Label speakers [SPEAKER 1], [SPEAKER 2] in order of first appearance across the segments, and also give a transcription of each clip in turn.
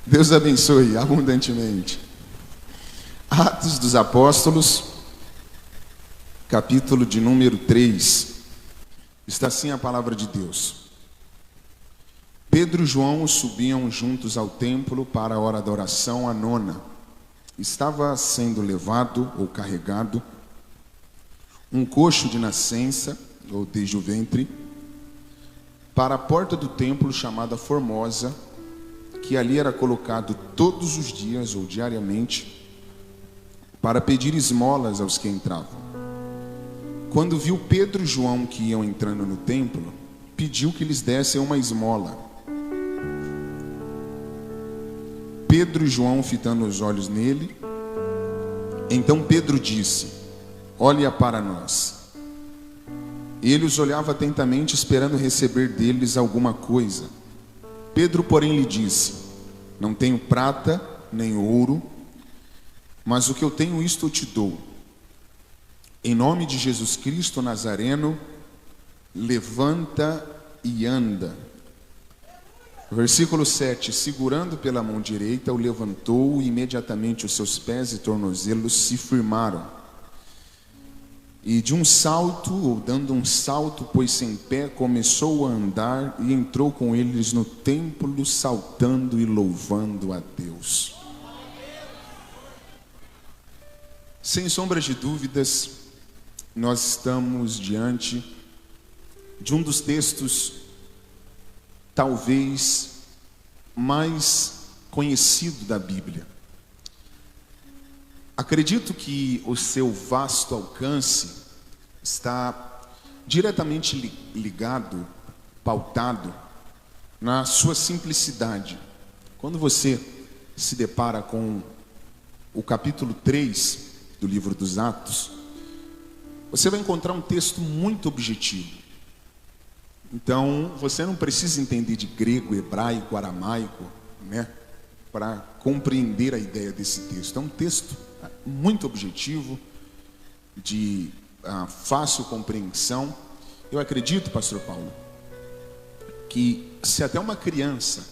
[SPEAKER 1] Deus abençoe abundantemente. Atos dos Apóstolos, capítulo de número 3. Está assim a palavra de Deus. Pedro e João subiam juntos ao templo para a hora da oração, a nona. Estava sendo levado ou carregado um coxo de nascença, ou desde o ventre, para a porta do templo chamada Formosa, que ali era colocado todos os dias ou diariamente, para pedir esmolas aos que entravam. Quando viu Pedro e João que iam entrando no templo, pediu que lhes dessem uma esmola. Pedro e João fitando os olhos nele, então Pedro disse: olha para nós. Ele os olhava atentamente, esperando receber deles alguma coisa. Pedro, porém, lhe disse: não tenho prata nem ouro, mas o que eu tenho, isto eu te dou. Em nome de Jesus Cristo Nazareno, levanta e anda. Versículo 7. Segurando pela mão direita, o levantou, e imediatamente os seus pés e tornozelos se firmaram. E de um salto, ou dando um salto, pôs-se em pé, começou a andar, e entrou com eles no templo, saltando e louvando a Deus. Sem sombra de dúvidas, nós estamos diante de um dos textos talvez mais conhecido da Bíblia. Acredito que o seu vasto alcance está diretamente ligado, pautado na sua simplicidade. Quando você se depara com o capítulo 3 do livro dos Atos, você vai encontrar um texto muito objetivo. Então, você não precisa entender de grego, hebraico, aramaico, para compreender a ideia desse texto. É um texto muito objetivo, de fácil compreensão. Eu acredito, pastor Paulo, que se até uma criança,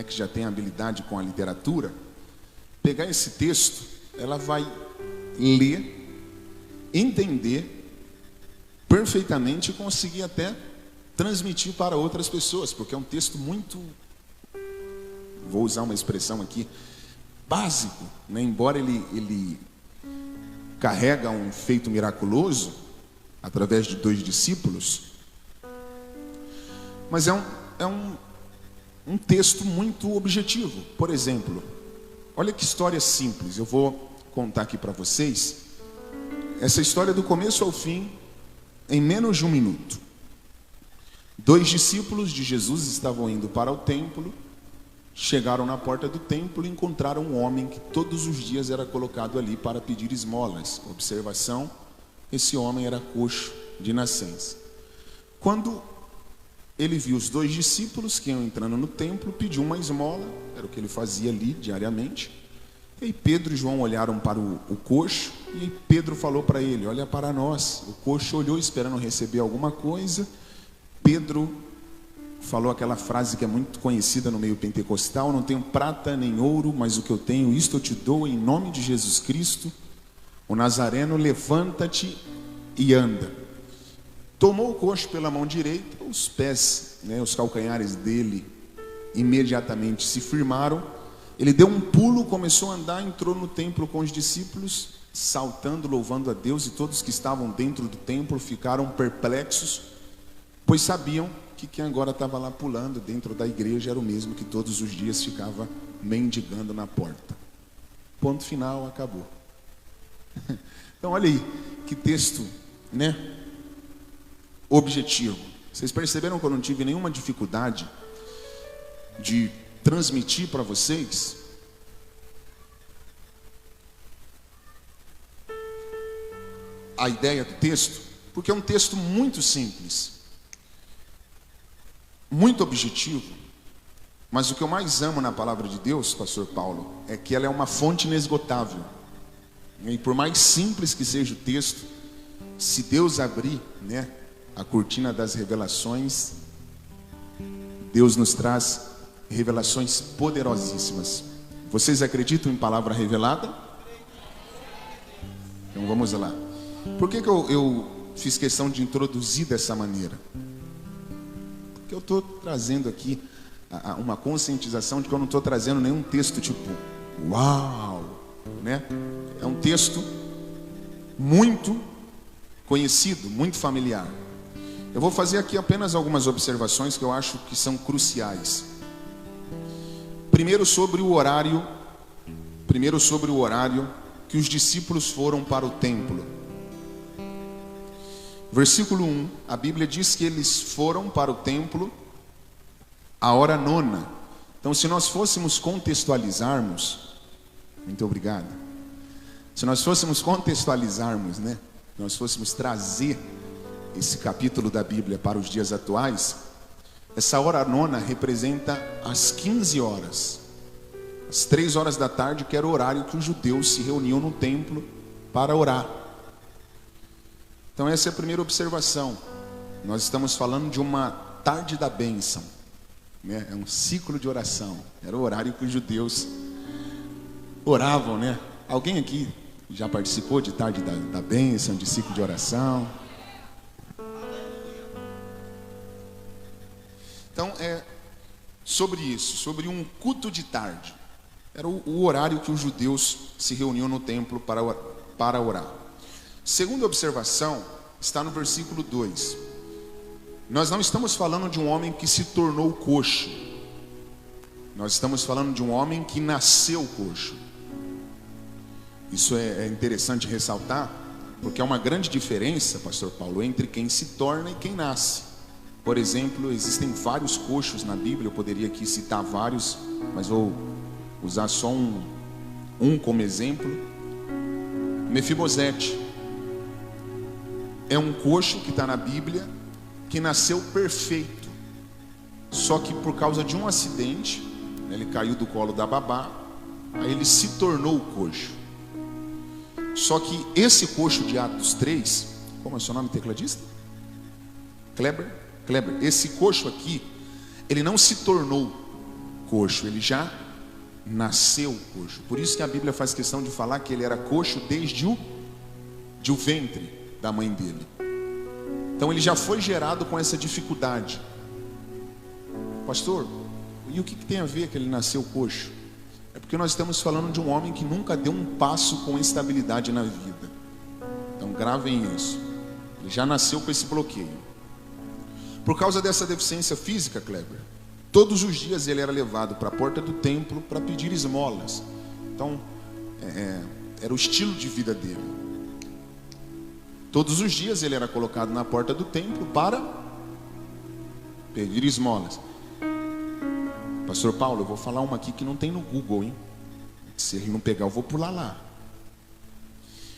[SPEAKER 1] que já tem habilidade com a literatura, pegar esse texto, ela vai ler, entender perfeitamente e conseguir até transmitir para outras pessoas, porque é um texto muito, vou usar uma expressão aqui, básico, embora ele carrega um feito miraculoso através de 2 discípulos, mas é um texto muito objetivo. Por exemplo, olha que história simples, eu vou contar aqui para vocês essa história do começo ao fim em menos de 1 minuto. 2 discípulos de Jesus estavam indo para o templo, chegaram na porta do templo e encontraram um homem que todos os dias era colocado ali para pedir esmolas. Observação: esse homem era coxo de nascença. Quando ele viu os 2 discípulos que iam entrando no templo, pediu uma esmola, era o que ele fazia ali diariamente. E aí Pedro e João olharam para o coxo, e aí Pedro falou para ele: olha para nós. O coxo olhou esperando receber alguma coisa. Pedro falou aquela frase que é muito conhecida no meio pentecostal: não tenho prata nem ouro, mas o que eu tenho, isto eu te dou. Em nome de Jesus Cristo, o Nazareno, levanta-te e anda. Tomou o coxo pela mão direita, os pés, os calcanhares dele imediatamente se firmaram. Ele deu um pulo, começou a andar, entrou no templo com os discípulos, saltando, louvando a Deus, e todos que estavam dentro do templo ficaram perplexos, pois sabiam que quem agora estava lá pulando dentro da igreja era o mesmo que todos os dias ficava mendigando na porta. Ponto final, acabou. Então olha aí, que texto, objetivo. Vocês perceberam que eu não tive nenhuma dificuldade de transmitir para vocês a ideia do texto? Porque é um texto muito simples, muito objetivo, mas o que eu mais amo na palavra de Deus, pastor Paulo, é que ela é uma fonte inesgotável. E por mais simples que seja o texto, se Deus abrir, a cortina das revelações, Deus nos traz revelações poderosíssimas. Vocês acreditam em palavra revelada? Então vamos lá. Por que eu fiz questão de introduzir dessa maneira? Porque eu estou trazendo aqui uma conscientização de que eu não estou trazendo nenhum texto tipo uau, né? É um texto muito conhecido, muito familiar. Eu vou fazer aqui apenas algumas observações que eu acho que são cruciais. Primeiro sobre o horário que os discípulos foram para o templo. Versículo 1, a Bíblia diz que eles foram para o templo a hora nona. Então, se nós fôssemos contextualizarmos, muito obrigado. Se nós fôssemos contextualizarmos, né? Nós fôssemos trazer esse capítulo da Bíblia para os dias atuais, essa hora nona representa as 15 horas, às 3 horas da tarde, que era o horário que os judeus se reuniam no templo para orar. Então essa é a primeira observação. Nós estamos falando de uma tarde da bênção, né? É um ciclo de oração. Era o horário que os judeus oravam, né? Alguém aqui já participou de tarde da bênção, de ciclo de oração? Então, sobre isso, sobre um culto de tarde. Era o horário que os judeus se reuniam no templo para orar. Segunda observação está no versículo 2. Nós não estamos falando de um homem que se tornou coxo. Nós estamos falando de um homem que nasceu coxo. Isso é interessante ressaltar, porque há uma grande diferença, pastor Paulo, entre quem se torna e quem nasce. Por exemplo, existem vários coxos na Bíblia, eu poderia aqui citar vários, mas vou usar só um como exemplo. Mefibosete é um coxo que está na Bíblia, que nasceu perfeito, só que por causa de um acidente, né, ele caiu do colo da babá, aí ele se tornou coxo. Só que esse coxo de Atos 3, como é o seu nome, tecladista? Kleber, esse coxo aqui, ele não se tornou coxo, ele já nasceu coxo. Por isso que a Bíblia faz questão de falar que ele era coxo desde o ventre da mãe dele. Então ele já foi gerado com essa dificuldade. Pastor, e o que tem a ver que ele nasceu coxo? É porque nós estamos falando de um homem que nunca deu um passo com estabilidade na vida. Então gravem isso. Ele já nasceu com esse bloqueio. Por causa dessa deficiência física, Kleber, todos os dias ele era levado para a porta do templo para pedir esmolas. Então, era o estilo de vida dele. Todos os dias ele era colocado na porta do templo para pedir esmolas. Pastor Paulo, eu vou falar uma aqui que não tem no Google, hein? Se ele não pegar, eu vou pular lá.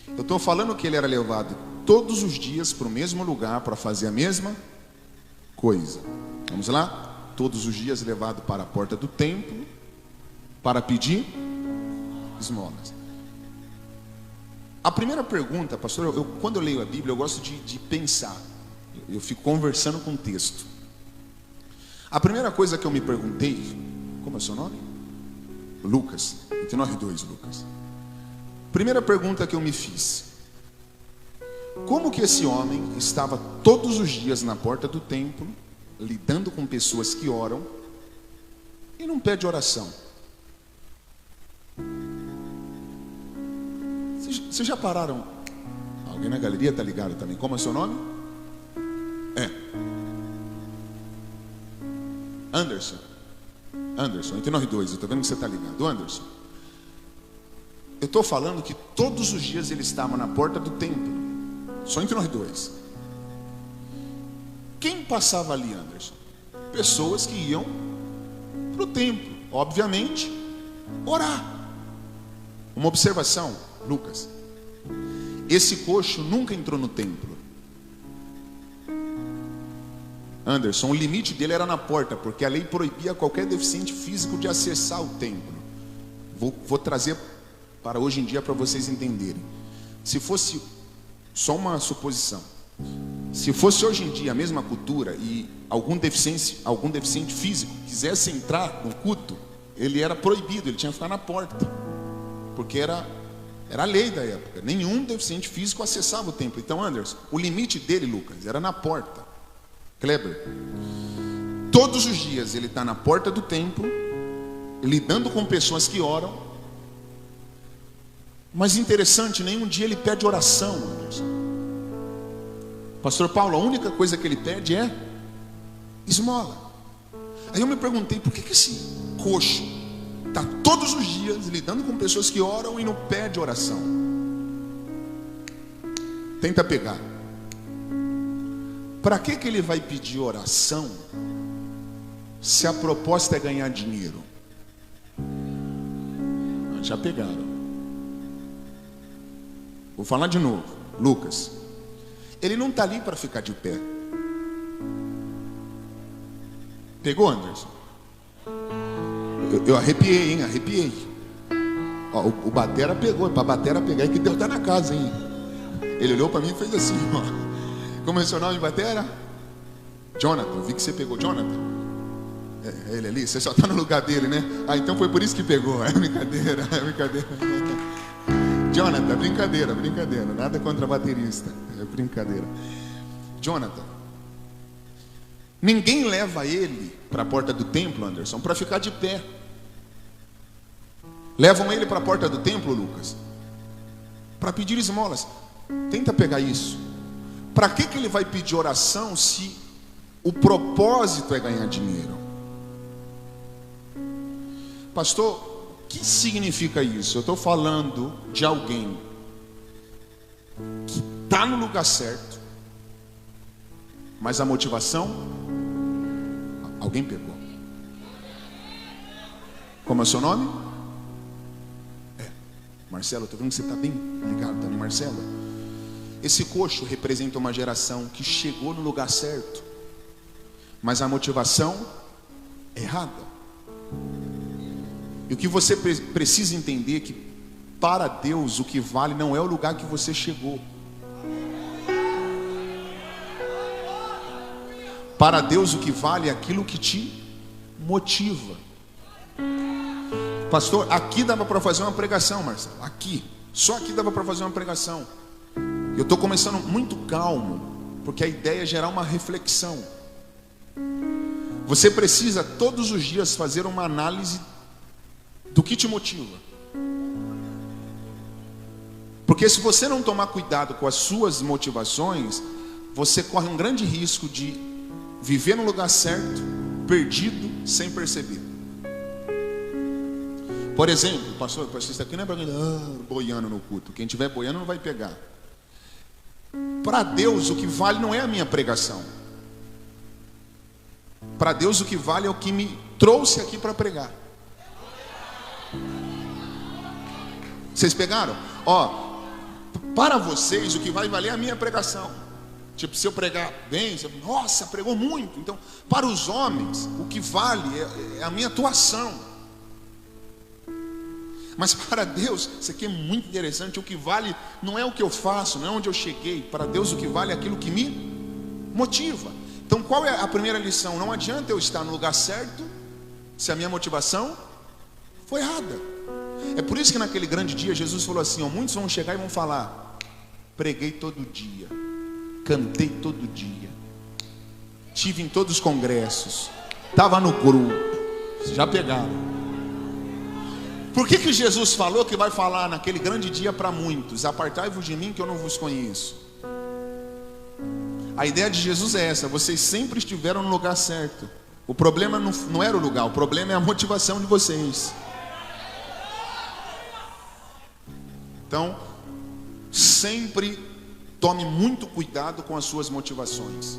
[SPEAKER 1] Eu estou falando que ele era levado todos os dias para o mesmo lugar para fazer a mesma coisa. Vamos lá? Todos os dias levado para a porta do templo para pedir esmolas. A primeira pergunta, pastor, quando eu leio a Bíblia, eu gosto de pensar. Eu fico conversando com o texto. A primeira coisa que eu me perguntei, como é o seu nome? Lucas, entre nós dois, Lucas. Primeira pergunta que eu me fiz: como que esse homem estava todos os dias na porta do templo, lidando com pessoas que oram, e não pede oração? Vocês já pararam? Alguém na galeria está ligado também? Como é o seu nome? Anderson, entre nós dois, eu estou vendo que você está ligado. Anderson, eu estou falando que todos os dias ele estava na porta do templo, só entre nós dois. Quem passava ali, Anderson? Pessoas que iam para o templo, obviamente, orar. Uma observação, Lucas: esse coxo nunca entrou no templo. Anderson, o limite dele era na porta, porque a lei proibia qualquer deficiente físico de acessar o templo. Vou trazer para hoje em dia para vocês entenderem. Se fosse só uma suposição, se fosse hoje em dia a mesma cultura e algum deficiente físico quisesse entrar no culto, ele era proibido, ele tinha que ficar na porta, porque era a lei da época. Nenhum deficiente físico acessava o templo. Então, Anderson, o limite dele, Lucas, era na porta. Kleber, todos os dias ele está na porta do templo, lidando com pessoas que oram. Mas interessante, nenhum dia ele pede oração, Anderson. Pastor Paulo, a única coisa que ele pede é esmola. Aí eu me perguntei, por que esse coxo está todos os dias lidando com pessoas que oram e não pede oração? Tenta pegar. Para que ele vai pedir oração se a proposta é ganhar dinheiro? Já pegaram. Vou falar de novo. Lucas, ele não está ali para ficar de pé. Pegou, Anderson? Eu arrepiei, hein? Arrepiei. Ó, o batera pegou. Para batera pegar é que Deus está na casa, hein? Ele olhou para mim e fez assim, ó. Como é o seu nome, batera? Jonathan. Eu vi que você pegou. Jonathan? É ele ali? Você só está no lugar dele, né? Ah, então foi por isso que pegou. É brincadeira, é brincadeira. Jonathan, brincadeira, brincadeira. Nada contra baterista. É brincadeira. Jonathan, ninguém leva ele para a porta do templo, Anderson, para ficar de pé. Levam ele para a porta do templo, Lucas, para pedir esmolas. Tenta pegar isso. Para que ele vai pedir oração se o propósito é ganhar dinheiro? Pastor, o que significa isso? Eu estou falando de alguém que está no lugar certo, mas a motivação, alguém pegou. Como é o seu nome? Marcelo, estou vendo que você está bem ligado também, Marcelo. Esse coxo representa uma geração que chegou no lugar certo, mas a motivação é errada. E o que você precisa entender é que para Deus o que vale não é o lugar que você chegou. Para Deus o que vale é aquilo que te motiva. Pastor, aqui dava para fazer uma pregação, Marcelo. Aqui, só aqui dava para fazer uma pregação. Eu estou começando muito calmo, porque a ideia é gerar uma reflexão. Você precisa todos os dias fazer uma análise do que te motiva. Porque se você não tomar cuidado com as suas motivações, você corre um grande risco de viver no lugar certo, perdido, sem perceber. Por exemplo, pastor, isso aqui não é para quem boiando no culto. Quem estiver boiando não vai pegar. Para Deus o que vale não é a minha pregação. Para Deus o que vale é o que me trouxe aqui para pregar. Vocês pegaram? Ó, para vocês o que vai valer é a minha pregação. Tipo, se eu pregar bem, você, nossa, pregou muito. Então, para os homens o que vale é a minha atuação. Mas para Deus, isso aqui é muito interessante, o que vale não é o que eu faço, não é onde eu cheguei. Para Deus o que vale é aquilo que me motiva. Então qual é a primeira lição? Não adianta eu estar no lugar certo se a minha motivação foi errada. É por isso que naquele grande dia Jesus falou assim, ó, muitos vão chegar e vão falar, preguei todo dia, cantei todo dia, estive em todos os congressos, estava no grupo. Já pegaram. Por que Jesus falou que vai falar naquele grande dia para muitos? Apartai-vos de mim que eu não vos conheço. A ideia de Jesus é essa, vocês sempre estiveram no lugar certo. O problema não era o lugar, o problema é a motivação de vocês. Então, sempre tome muito cuidado com as suas motivações.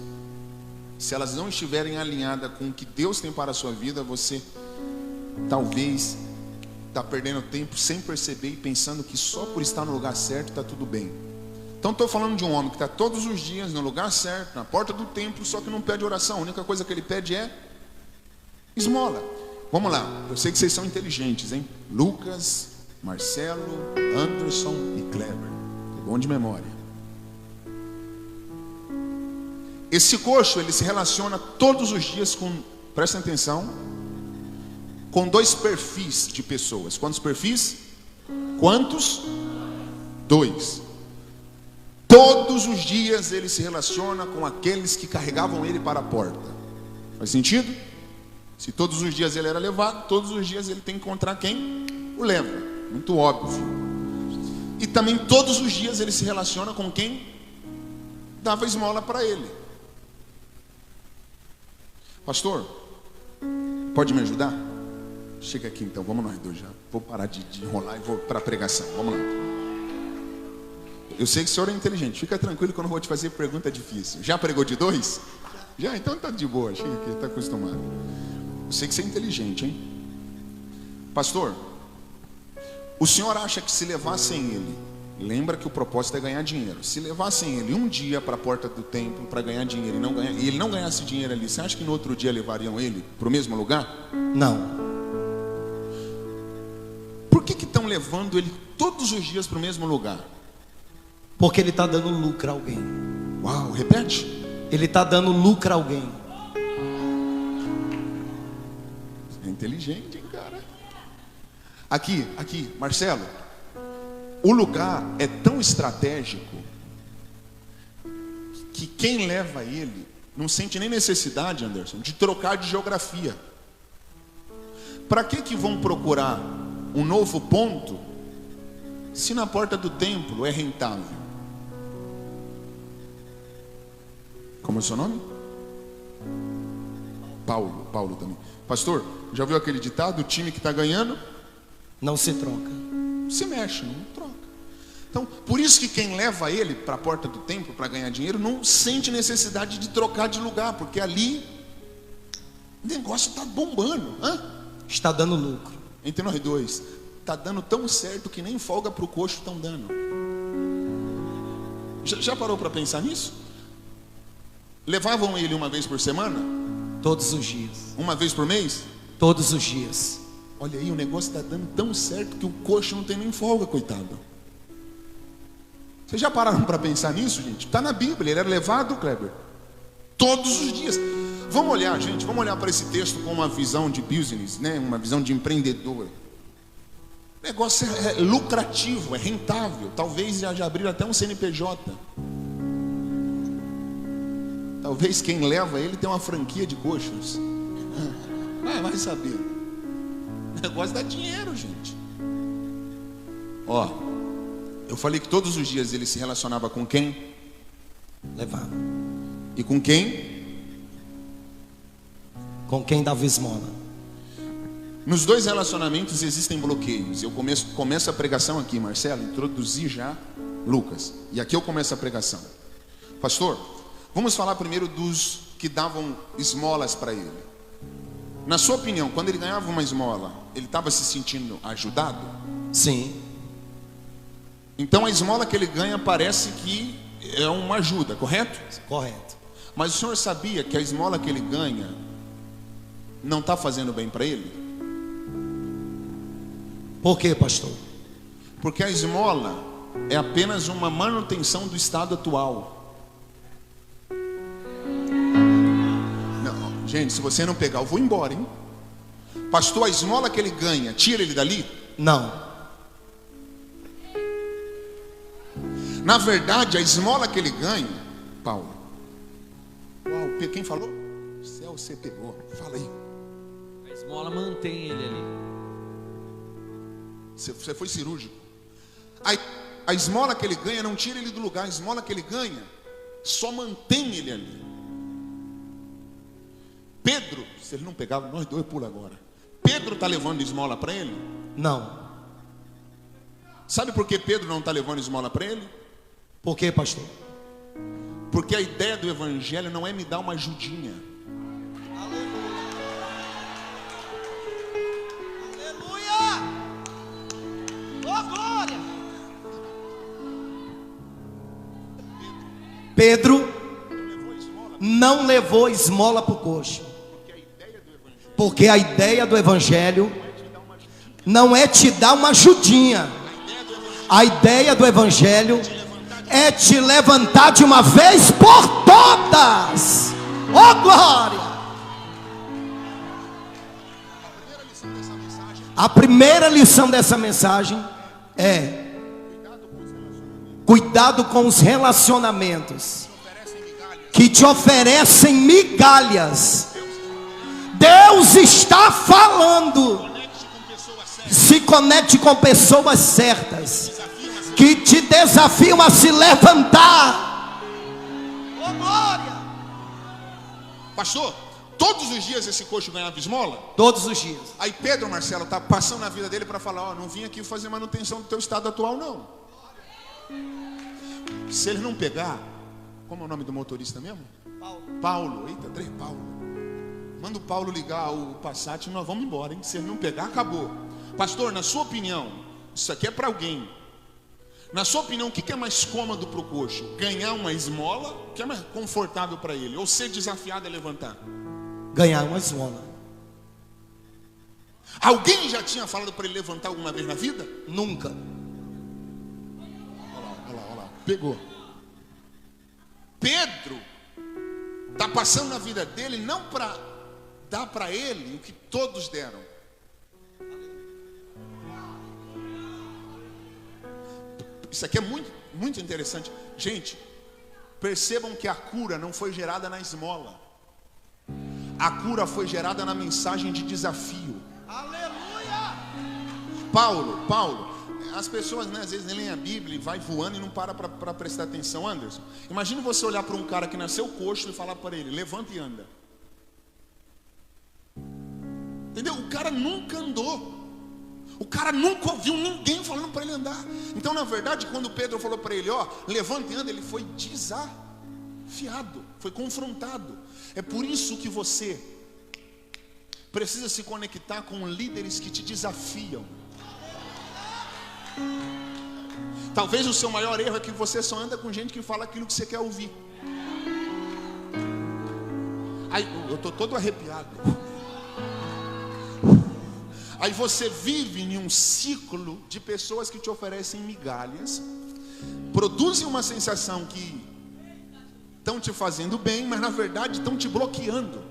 [SPEAKER 1] Se elas não estiverem alinhadas com o que Deus tem para a sua vida, você talvez está perdendo tempo sem perceber e pensando que só por estar no lugar certo está tudo bem. Então estou falando de um homem que está todos os dias no lugar certo, na porta do templo, só que não pede oração. A única coisa que ele pede é esmola. Vamos lá, eu sei que vocês são inteligentes, hein? Lucas, Marcelo, Anderson e Kleber. É bom de memória. Esse coxo, ele se relaciona todos os dias com, prestem atenção, com 2 perfis de pessoas. Quantos perfis? Quantos? 2. Todos os dias ele se relaciona com aqueles que carregavam ele para a porta. Faz sentido? Se todos os dias ele era levado, todos os dias ele tem que encontrar quem o leva. Muito óbvio. E também todos os dias ele se relaciona com quem dava esmola para ele. Pastor, pode me ajudar? Chega aqui então, vamos nós dois já. Vou parar de enrolar e vou para a pregação. Vamos lá. Eu sei que o senhor é inteligente. Fica tranquilo que eu não vou te fazer pergunta difícil. Já pregou de 2? Já? Então tá de boa. Chega aqui, tá acostumado. Eu sei que você é inteligente, hein? Pastor, o senhor acha que se levassem ele, lembra que o propósito é ganhar dinheiro. Se levassem ele um dia para a porta do templo para ganhar dinheiro e ele não ganhasse dinheiro ali, você acha que no outro dia levariam ele para o mesmo lugar?
[SPEAKER 2] Não.
[SPEAKER 1] Por que estão levando ele todos os dias para o mesmo lugar?
[SPEAKER 2] Porque ele está dando lucro a alguém.
[SPEAKER 1] Uau, repete.
[SPEAKER 2] Ele está dando lucro a alguém.
[SPEAKER 1] É inteligente, hein, cara? Aqui, Marcelo. O lugar é tão estratégico que quem leva ele não sente nem necessidade, Anderson, de trocar de geografia. Para que vão procurar um novo ponto se na porta do templo é rentável? Como é o seu nome? Paulo também. Pastor, já viu aquele ditado? O time que está ganhando
[SPEAKER 2] não se troca.
[SPEAKER 1] Se mexe, não troca. Então, por isso que quem leva ele para a porta do templo para ganhar dinheiro não sente necessidade de trocar de lugar, porque ali o negócio está bombando.
[SPEAKER 2] Está dando lucro.
[SPEAKER 1] Entre nós dois, está dando tão certo que nem folga para o coxo estão dando. Já parou para pensar nisso? Levavam ele uma vez por semana?
[SPEAKER 2] Todos os dias.
[SPEAKER 1] Uma vez por mês?
[SPEAKER 2] Todos os dias.
[SPEAKER 1] Olha aí, o negócio está dando tão certo que o coxo não tem nem folga, coitado. Vocês já pararam para pensar nisso, gente? Está na Bíblia, ele era levado, Kleber, todos os dias. Vamos olhar, gente, vamos olhar para esse texto com uma visão de business, né? Uma visão de empreendedor. O negócio é lucrativo, é rentável. Talvez já abriram até um CNPJ. Talvez quem leva ele tem uma franquia de coxos. Vai saber. O negócio dá dinheiro, gente. Ó, eu falei que todos os dias ele se relacionava com quem?
[SPEAKER 2] Levava.
[SPEAKER 1] E com quem?
[SPEAKER 2] Com quem dava esmola.
[SPEAKER 1] Nos 2 relacionamentos existem bloqueios. Eu começo a pregação aqui, Marcelo. Introduzi já Lucas. E aqui eu começo a pregação. Pastor, vamos falar primeiro dos que davam esmolas para ele. Na sua opinião, quando ele ganhava uma esmola, ele estava se sentindo ajudado?
[SPEAKER 2] Sim.
[SPEAKER 1] Então a esmola que ele ganha parece que é uma ajuda, correto?
[SPEAKER 2] Correto.
[SPEAKER 1] Mas o senhor sabia que a esmola que ele ganha não está fazendo bem para ele?
[SPEAKER 2] Por quê, pastor?
[SPEAKER 1] Porque a esmola é apenas uma manutenção do estado atual. Não, gente, se você não pegar, eu vou embora, hein? Pastor, a esmola que ele ganha, tira ele dali?
[SPEAKER 2] Não.
[SPEAKER 1] Na verdade, a esmola que ele ganha, Paulo. Uau, quem falou? Céu, você pegou. Fala aí.
[SPEAKER 3] A esmola mantém ele ali.
[SPEAKER 1] Você foi cirúrgico. A esmola que ele ganha não tira ele do lugar. A esmola que ele ganha só mantém ele ali. Pedro, se ele não pegava, nós dois pula agora. Pedro está levando esmola para ele?
[SPEAKER 2] Não.
[SPEAKER 1] Sabe por que Pedro não está levando esmola para ele?
[SPEAKER 2] Por quê, pastor?
[SPEAKER 1] Porque a ideia do evangelho não é me dar uma ajudinha.
[SPEAKER 2] Aleluia! Oh, glória! Pedro não levou esmola para o coxo. Porque a ideia do evangelho não é te dar uma ajudinha. A ideia do evangelho é te levantar de uma vez por todas. Oh, glória!
[SPEAKER 1] A primeira lição dessa
[SPEAKER 2] A primeira lição dessa mensagem é: cuidado com os relacionamentos que te oferecem migalhas. Deus está falando. Se conecte com pessoas certas que te desafiam a se levantar. Oh, glória!
[SPEAKER 1] Pastor, todos os dias esse coxo ganhava esmola?
[SPEAKER 2] Todos os dias.
[SPEAKER 1] Aí Pedro, Marcelo, tá passando na vida dele para falar: ó, não vim aqui fazer manutenção do teu estado atual, não. Se ele não pegar, como é o nome do motorista mesmo? Paulo. Eita, três Paulo. Manda o Paulo ligar o Passat e nós vamos embora, hein? Se ele não pegar, acabou. Pastor, na sua opinião, isso aqui é para alguém. Na sua opinião, o que é mais cômodo para o coxo? Ganhar uma esmola? O que é mais confortável para ele? Ou ser desafiado a levantar?
[SPEAKER 2] Ganhar uma esmola.
[SPEAKER 1] Alguém já tinha falado para ele levantar alguma vez na vida?
[SPEAKER 2] Nunca.
[SPEAKER 1] Olha lá. Pegou. Pedro está passando na vida dele não para dar para ele o que todos deram. Isso aqui é muito, muito interessante. Gente, percebam que a cura não foi gerada na esmola. A cura foi gerada na mensagem de desafio.
[SPEAKER 2] Aleluia!
[SPEAKER 1] Paulo, as pessoas, né, às vezes nem leem a Bíblia e vai voando e não para prestar atenção. Anderson, imagine você olhar para um cara que nasceu coxo e falar para ele: levanta e anda. Entendeu? O cara nunca andou. O cara nunca ouviu ninguém falando para ele andar. Então, na verdade, quando Pedro falou para ele: ó, levanta e anda, ele foi desafiado, foi confrontado. É por isso que você precisa se conectar com líderes que te desafiam. Talvez o seu maior erro é que você só anda com gente que fala aquilo que você quer ouvir. Aí, eu estou todo arrepiado. Aí você vive em um ciclo de pessoas que te oferecem migalhas, produzem uma sensação que estão te fazendo bem, mas na verdade estão te bloqueando.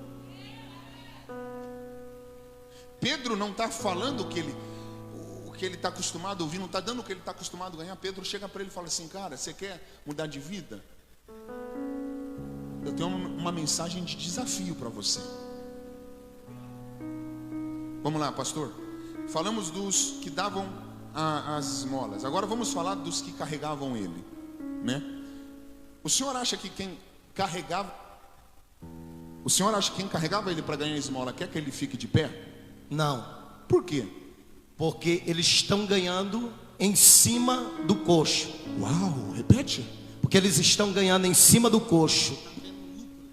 [SPEAKER 1] Pedro não está falando o que ele está acostumado a ouvir, não está dando o que ele está acostumado a ganhar. Pedro chega para ele e fala assim: cara, você quer mudar de vida? Eu tenho uma mensagem de desafio para você. Vamos lá, pastor. Falamos dos que davam as esmolas. Agora vamos falar dos que carregavam ele, né? O senhor acha que quem carregava ele para ganhar a esmola quer que ele fique de pé?
[SPEAKER 2] Não.
[SPEAKER 1] Por quê?
[SPEAKER 2] Porque eles estão ganhando em cima do coxo.
[SPEAKER 1] Uau, repete.
[SPEAKER 2] Porque eles estão ganhando em cima do coxo.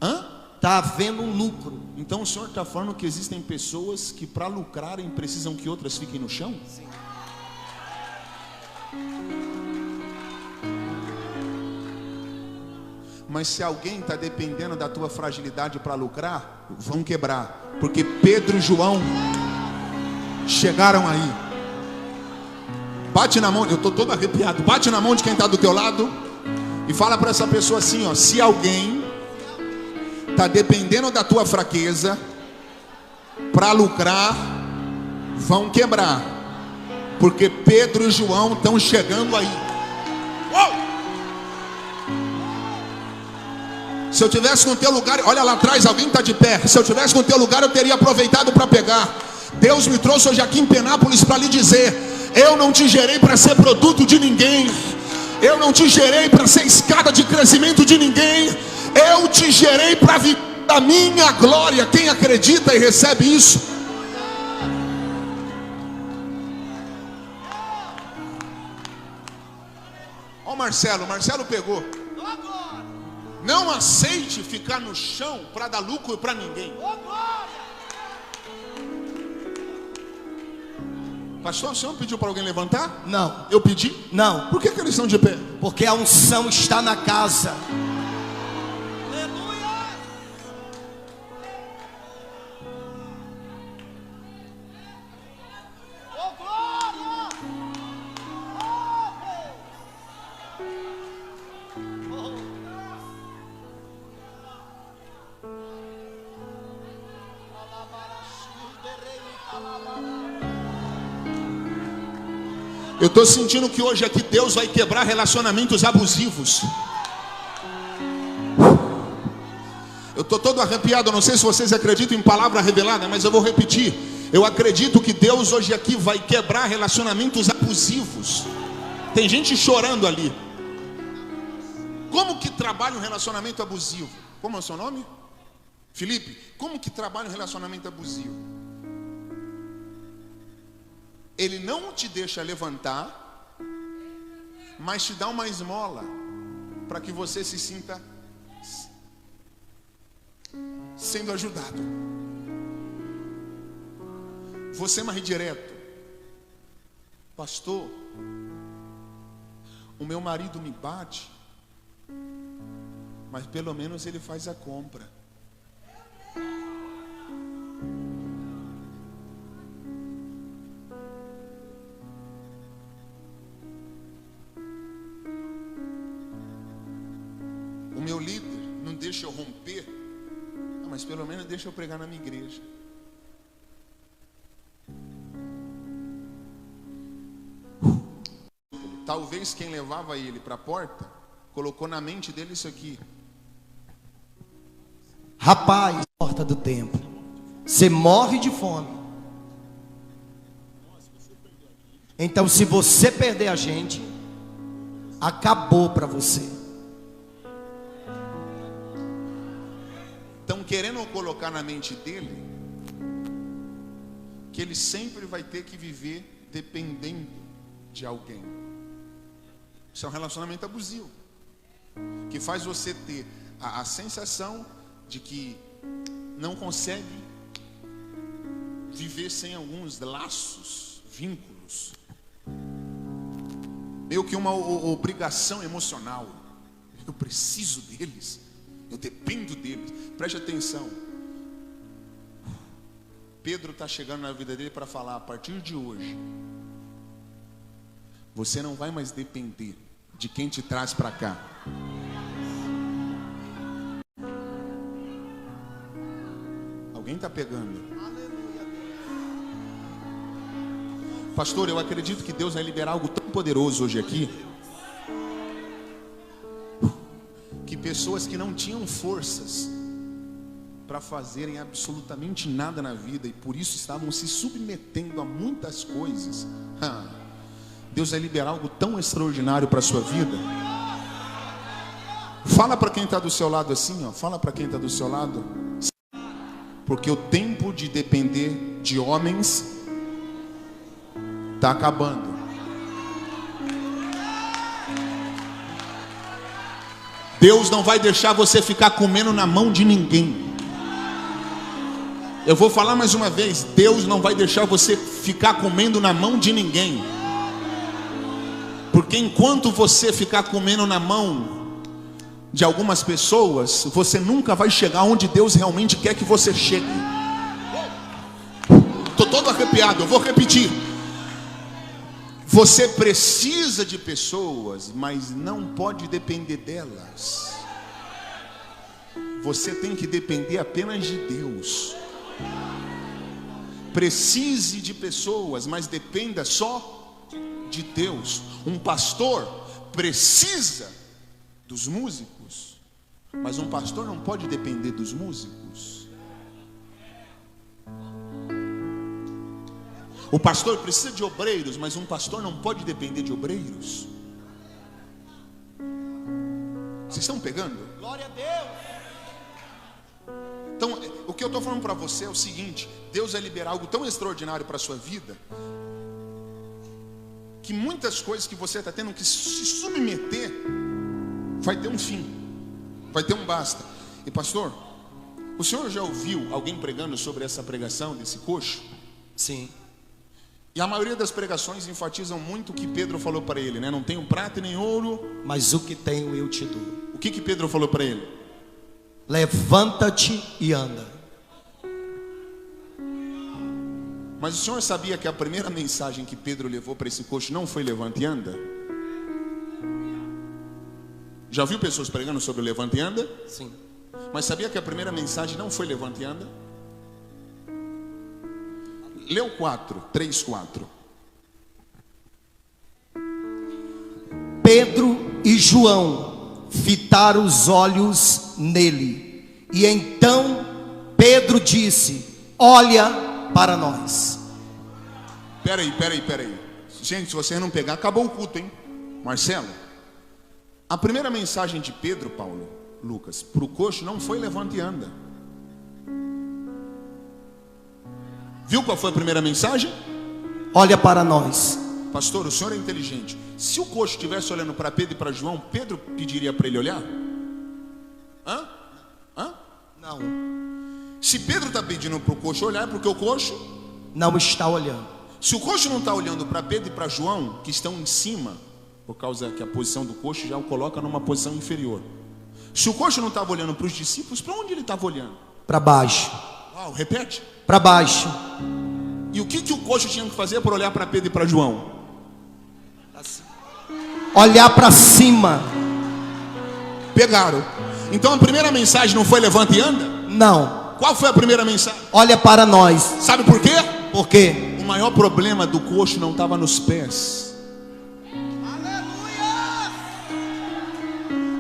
[SPEAKER 1] Hã?
[SPEAKER 2] Está havendo um lucro.
[SPEAKER 1] Então o senhor está falando que existem pessoas que para lucrarem precisam que outras fiquem no chão?
[SPEAKER 2] Sim.
[SPEAKER 1] Mas se alguém está dependendo da tua fragilidade para lucrar, vão quebrar. Porque Pedro e João chegaram aí. Bate na mão, eu estou todo arrepiado. Bate na mão de quem está do teu lado e fala para essa pessoa assim, ó: se alguém está dependendo da tua fraqueza para lucrar, vão quebrar. Porque Pedro e João estão chegando aí. Uou! Se eu tivesse no teu lugar, olha lá atrás, alguém está de pé. Se eu tivesse no teu lugar, eu teria aproveitado para pegar. Deus me trouxe hoje aqui em Penápolis para lhe dizer: eu não te gerei para ser produto de ninguém. Eu não te gerei para ser escada de crescimento de ninguém. Eu te gerei para viver a minha glória. Quem acredita e recebe isso? Ó o Marcelo pegou. Não aceite ficar no chão para dar lucro para ninguém. Pastor, o senhor pediu para alguém levantar?
[SPEAKER 2] Não.
[SPEAKER 1] Eu pedi?
[SPEAKER 2] Não.
[SPEAKER 1] Por que eles estão de pé?
[SPEAKER 2] Porque a unção está na casa.
[SPEAKER 1] Eu estou sentindo que hoje aqui Deus vai quebrar relacionamentos abusivos. Eu estou todo arrepiado. Eu não sei se vocês acreditam em palavra revelada, mas eu vou repetir. Eu acredito que Deus hoje aqui vai quebrar relacionamentos abusivos. Tem gente chorando ali. Como que trabalha um relacionamento abusivo? Como é o seu nome? Felipe. Como que trabalha um relacionamento abusivo? Ele não te deixa levantar, mas te dá uma esmola para que você se sinta sendo ajudado. Você mais direto. Pastor, o meu marido me bate, mas pelo menos ele faz a compra. O meu líder não deixa eu romper, mas pelo menos deixa eu pregar na minha igreja. Talvez quem levava ele para a porta colocou na mente dele isso aqui.
[SPEAKER 2] Rapaz, porta do templo, você morre de fome. Então, se você perder a gente, acabou para você.
[SPEAKER 1] Estão querendo colocar na mente dele que ele sempre vai ter que viver dependendo de alguém. Isso é um relacionamento abusivo, que faz você ter a sensação de que não consegue viver sem alguns laços, vínculos, meio que uma obrigação emocional. Eu preciso deles, eu dependo deles. Preste atenção. Pedro está chegando na vida dele para falar: a partir de hoje, você não vai mais depender de quem te traz para cá. Alguém está pegando? Pastor, eu acredito que Deus vai liberar algo tão poderoso hoje aqui, que pessoas que não tinham forças para fazerem absolutamente nada na vida e por isso estavam se submetendo a muitas coisas, Deus vai liberar algo tão extraordinário para a sua vida. Fala para quem está do seu lado assim, ó. Fala para quem está do seu lado. Porque o tempo de depender de homens está acabando. Deus não vai deixar você ficar comendo na mão de ninguém. Eu vou falar mais uma vez. Deus não vai deixar você ficar comendo na mão de ninguém. Porque enquanto você ficar comendo na mão de algumas pessoas, você nunca vai chegar onde Deus realmente quer que você chegue. Estou todo arrepiado, eu vou repetir. Você precisa de pessoas, mas não pode depender delas. Você tem que depender apenas de Deus. Precise de pessoas, mas dependa só de Deus. Um pastor precisa dos músicos, mas um pastor não pode depender dos músicos. O pastor precisa de obreiros, mas um pastor não pode depender de obreiros. Vocês estão pegando?
[SPEAKER 2] Glória a Deus.
[SPEAKER 1] Então, o que eu estou falando para você é o seguinte: Deus vai liberar algo tão extraordinário para a sua vida, que muitas coisas que você está tendo que se submeter vai ter um fim, vai ter um basta. E pastor, o senhor já ouviu alguém pregando sobre essa pregação desse coxo?
[SPEAKER 2] Sim.
[SPEAKER 1] E a maioria das pregações enfatizam muito o que Pedro falou para ele, né? Não tenho prata nem ouro,
[SPEAKER 2] mas o que tenho eu te dou.
[SPEAKER 1] O que Pedro falou para ele?
[SPEAKER 2] Levanta-te e anda.
[SPEAKER 1] Mas o senhor sabia que a primeira mensagem que Pedro levou para esse coxo não foi levanta e anda? Já ouviu pessoas pregando sobre o levanta e anda?
[SPEAKER 2] Sim.
[SPEAKER 1] Mas sabia que a primeira mensagem não foi levanta e anda? Leu 3:4.
[SPEAKER 2] Pedro e João fitaram os olhos nele. E então Pedro disse: olha para nós.
[SPEAKER 1] Peraí. Gente, se você não pegar, acabou o culto, hein? Marcelo, a primeira mensagem de Pedro, Paulo, Lucas, para o coxo não foi levanta e anda. Viu qual foi a primeira mensagem?
[SPEAKER 2] Olha para nós.
[SPEAKER 1] Pastor, o senhor é inteligente. Se o coxo estivesse olhando para Pedro e para João, Pedro pediria para ele olhar? Hã?
[SPEAKER 2] Não.
[SPEAKER 1] Se Pedro está pedindo para o coxo olhar, é porque o coxo
[SPEAKER 2] não está olhando.
[SPEAKER 1] Se o coxo não está olhando para Pedro e para João, que estão em cima, por causa que a posição do coxo já o coloca numa posição inferior. Se o coxo não estava olhando para os discípulos, para onde ele estava olhando?
[SPEAKER 2] Para baixo.
[SPEAKER 1] Uau, repete.
[SPEAKER 2] Para baixo.
[SPEAKER 1] E o que o coxo tinha que fazer para olhar para Pedro e para João?
[SPEAKER 2] Olhar para cima.
[SPEAKER 1] Pegaram. Então a primeira mensagem não foi levanta e anda?
[SPEAKER 2] Não.
[SPEAKER 1] Qual foi a primeira mensagem?
[SPEAKER 2] Olha para nós.
[SPEAKER 1] Sabe por quê?
[SPEAKER 2] Por quê?
[SPEAKER 1] O maior problema do coxo não estava nos pés.
[SPEAKER 2] Aleluia!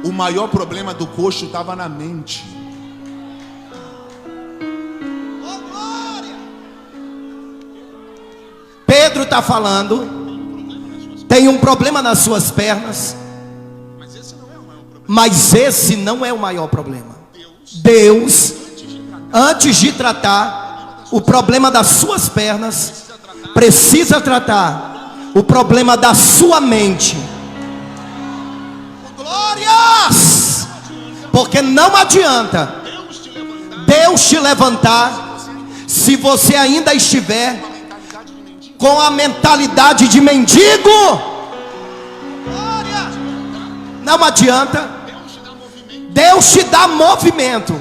[SPEAKER 1] O maior problema do coxo estava na mente.
[SPEAKER 2] Oh, glória! Pedro está falando. Tem um problema nas suas pernas. Mas esse não é o maior problema. Deus, antes de tratar o problema das suas pernas, precisa tratar o problema da sua mente. Glórias! Porque não adianta Deus te levantar se você ainda estiver com a mentalidade de mendigo. Glória! Não adianta Deus te dá movimento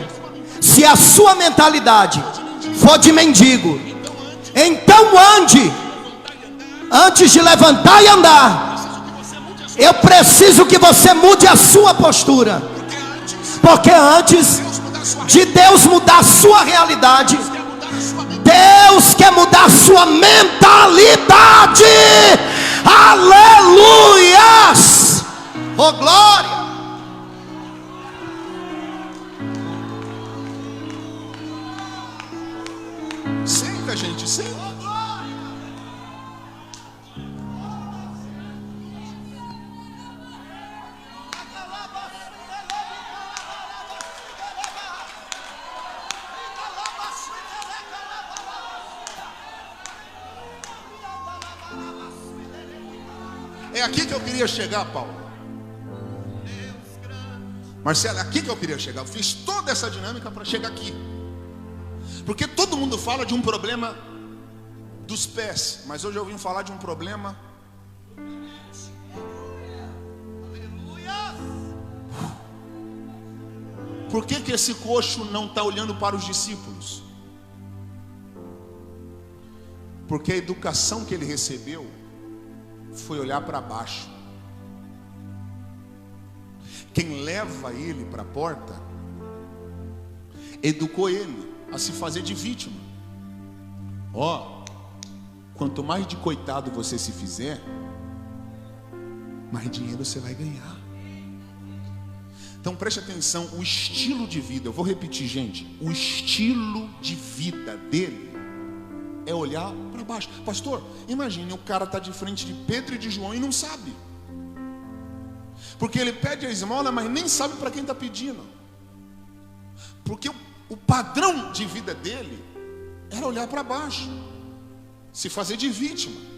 [SPEAKER 2] se a sua mentalidade for de mendigo. Então ande. Antes de levantar e andar, eu preciso que você mude a sua postura. Porque antes de Deus mudar a sua realidade, Deus quer mudar a sua mentalidade. Aleluias! Oh glória!
[SPEAKER 1] Senta, gente, senta. É aqui que eu queria chegar, Paulo. Marcelo, é aqui que eu queria chegar. Eu fiz toda essa dinâmica para chegar aqui. Porque todo mundo fala de um problema dos pés, mas hoje eu vim falar de um problema. Por que esse coxo não está olhando para os discípulos? Porque a educação que ele recebeu foi olhar para baixo. Quem leva ele para a porta educou ele a se fazer de vítima. Quanto mais de coitado você se fizer, mais dinheiro você vai ganhar. Então preste atenção, o estilo de vida, eu vou repetir, gente, o estilo de vida dele é olhar para baixo. Pastor, imagine, o cara está de frente de Pedro e de João e não sabe. Porque ele pede a esmola, mas nem sabe para quem está pedindo. Porque o padrão de vida dele era olhar para baixo, se fazer de vítima.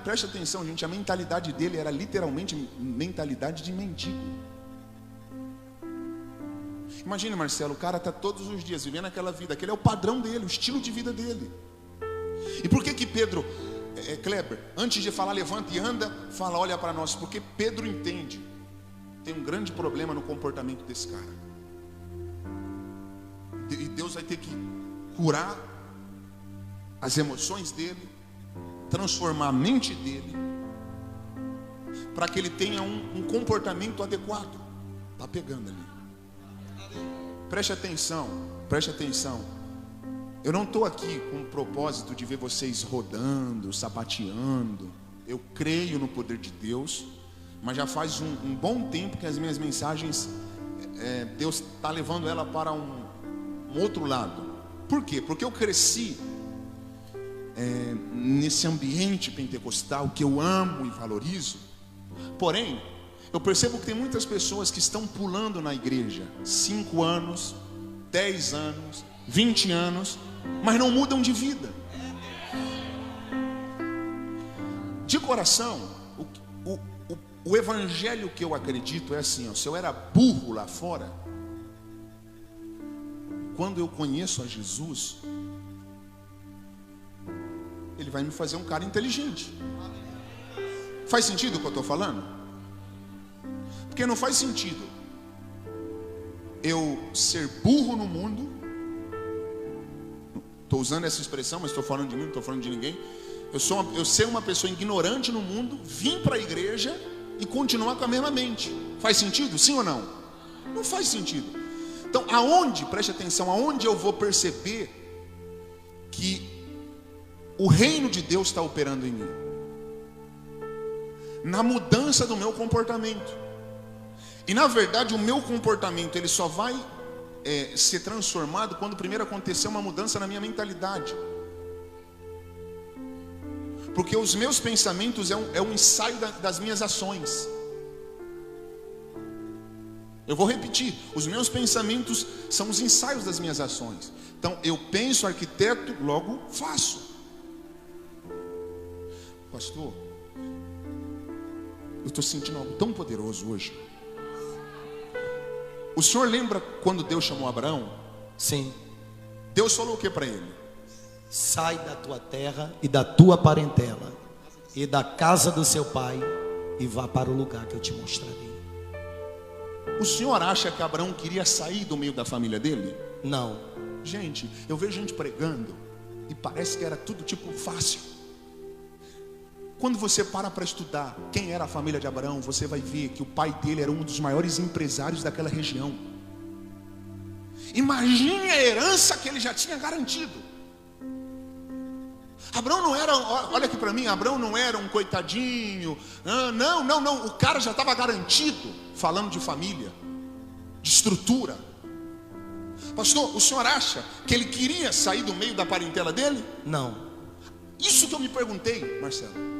[SPEAKER 1] Preste atenção, gente, a mentalidade dele era literalmente mentalidade de mendigo. Imagine, Marcelo, o cara está todos os dias vivendo aquela vida, aquele é o padrão dele, o estilo de vida dele. E por que Pedro, Kleber, antes de falar levanta e anda, fala olha para nós? Porque Pedro entende, tem um grande problema no comportamento desse cara. E Deus vai ter que curar as emoções dele, transformar a mente dele, para que ele tenha um comportamento adequado. Está pegando ali. Preste atenção, preste atenção. Eu não estou aqui com o propósito de ver vocês rodando, sapateando. eu creio no poder de Deus, mas já faz um bom tempo que as minhas mensagens, Deus está levando ela para um outro lado. Por quê? Porque eu cresci nesse ambiente pentecostal que eu amo e valorizo. Porém, eu percebo que tem muitas pessoas que estão pulando na igreja 5 anos, 10 anos, 20 anos, mas não mudam de vida. De coração, o evangelho que eu acredito é assim, ó, se eu era burro lá fora, quando eu conheço a Jesus, Ele vai me fazer um cara inteligente. Faz sentido o que eu estou falando? Porque não faz sentido eu ser burro no mundo. Estou usando essa expressão, mas estou falando de mim, não estou falando de ninguém. Eu ser uma pessoa ignorante no mundo, vim para a igreja e continuar com a mesma mente. Faz sentido? Sim ou não? Não faz sentido. Então, preste atenção, aonde eu vou perceber que o reino de Deus está operando em mim? Na mudança do meu comportamento. E na verdade o meu comportamento ele só vai ser transformado quando primeiro acontecer uma mudança na minha mentalidade. Porque os meus pensamentos é um ensaio das minhas ações. Eu vou repetir, os meus pensamentos são os ensaios das minhas ações. Então eu penso, arquiteto, logo faço. Pastor, eu estou sentindo algo tão poderoso hoje. O senhor lembra quando Deus chamou Abraão?
[SPEAKER 2] Sim.
[SPEAKER 1] Deus falou o que para ele?
[SPEAKER 2] Sai da tua terra e da tua parentela e da casa do seu pai e vá para o lugar que eu te mostrarei.
[SPEAKER 1] O senhor acha que Abraão queria sair do meio da família dele?
[SPEAKER 2] Não.
[SPEAKER 1] Gente, eu vejo gente pregando e parece que era tudo tipo fácil. Quando você para estudar quem era a família de Abraão, você vai ver que o pai dele era um dos maiores empresários daquela região. Imagine a herança que ele já tinha garantido. Abraão não era, olha aqui para mim, Abraão não era um coitadinho. Não, o cara já estava garantido, falando de família, de estrutura. Pastor, o senhor acha que ele queria sair do meio da parentela dele?
[SPEAKER 2] Não.
[SPEAKER 1] Isso que eu me perguntei, Marcelo.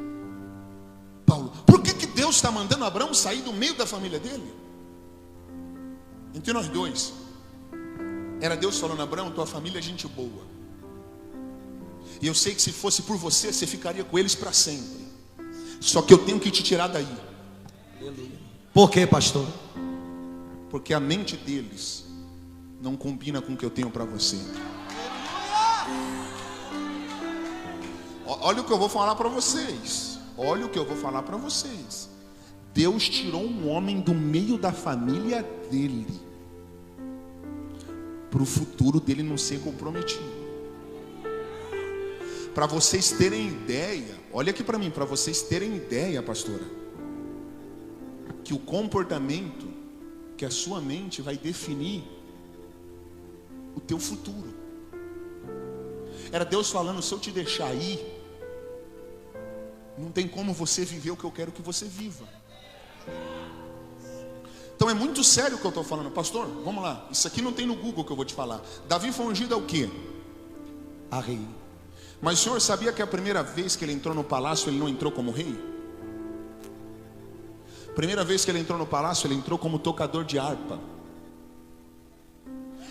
[SPEAKER 1] Paulo, por que Deus está mandando Abraão sair do meio da família dele? Entre nós dois, era Deus falando: Abraão, tua família é gente boa, e eu sei que se fosse por você, você ficaria com eles para sempre. Só que eu tenho que te tirar daí.
[SPEAKER 2] Por quê, pastor?
[SPEAKER 1] Porque a mente deles não combina com o que eu tenho para você. Olha o que eu vou falar para vocês. Olha o que eu vou falar para vocês. Deus tirou um homem do meio da família dele, para o futuro dele não ser comprometido. Para vocês terem ideia, olha aqui para mim, para vocês terem ideia, pastora, que o comportamento, que a sua mente vai definir o teu futuro. Era Deus falando: se eu te deixar ir, não tem como você viver o que eu quero que você viva. Então é muito sério o que eu estou falando. Pastor, vamos lá, isso aqui não tem no Google que eu vou te falar. Davi foi ungido ao quê?
[SPEAKER 2] A rei.
[SPEAKER 1] Mas o senhor sabia que a primeira vez que ele entrou no palácio, ele não entrou como rei? Primeira vez que ele entrou no palácio, ele entrou como tocador de harpa.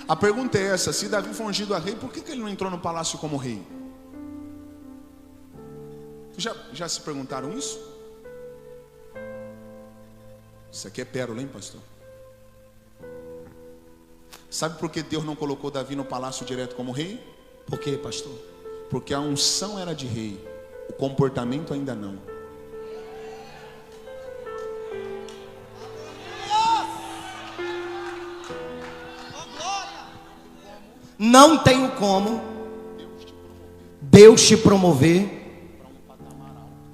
[SPEAKER 1] A pergunta é essa: se Davi foi ungido a rei, por que ele não entrou no palácio como rei? Já se perguntaram isso? Isso aqui é pérola, hein, pastor? Sabe por que Deus não colocou Davi no palácio direto como rei?
[SPEAKER 2] Por quê, pastor?
[SPEAKER 1] Porque a unção era de rei, o comportamento ainda não.
[SPEAKER 2] Não tenho como Deus te promover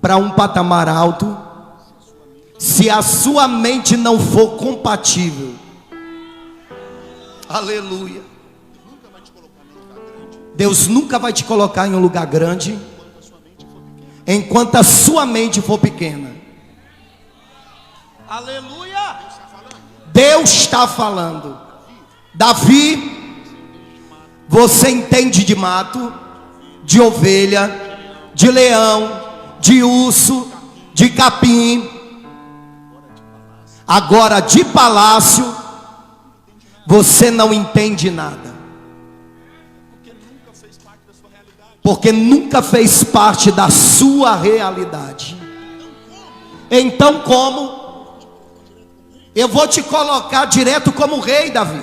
[SPEAKER 2] para um patamar alto se a sua mente não for compatível. Aleluia. Deus nunca vai te colocar em um lugar grande enquanto a sua mente for pequena. Aleluia! Deus está falando. Davi, você entende de mato, de ovelha, de leão, de urso, de capim. Agora de palácio, você não entende nada. Porque nunca fez parte da sua realidade. Então como? Eu vou te colocar direto como rei, Davi.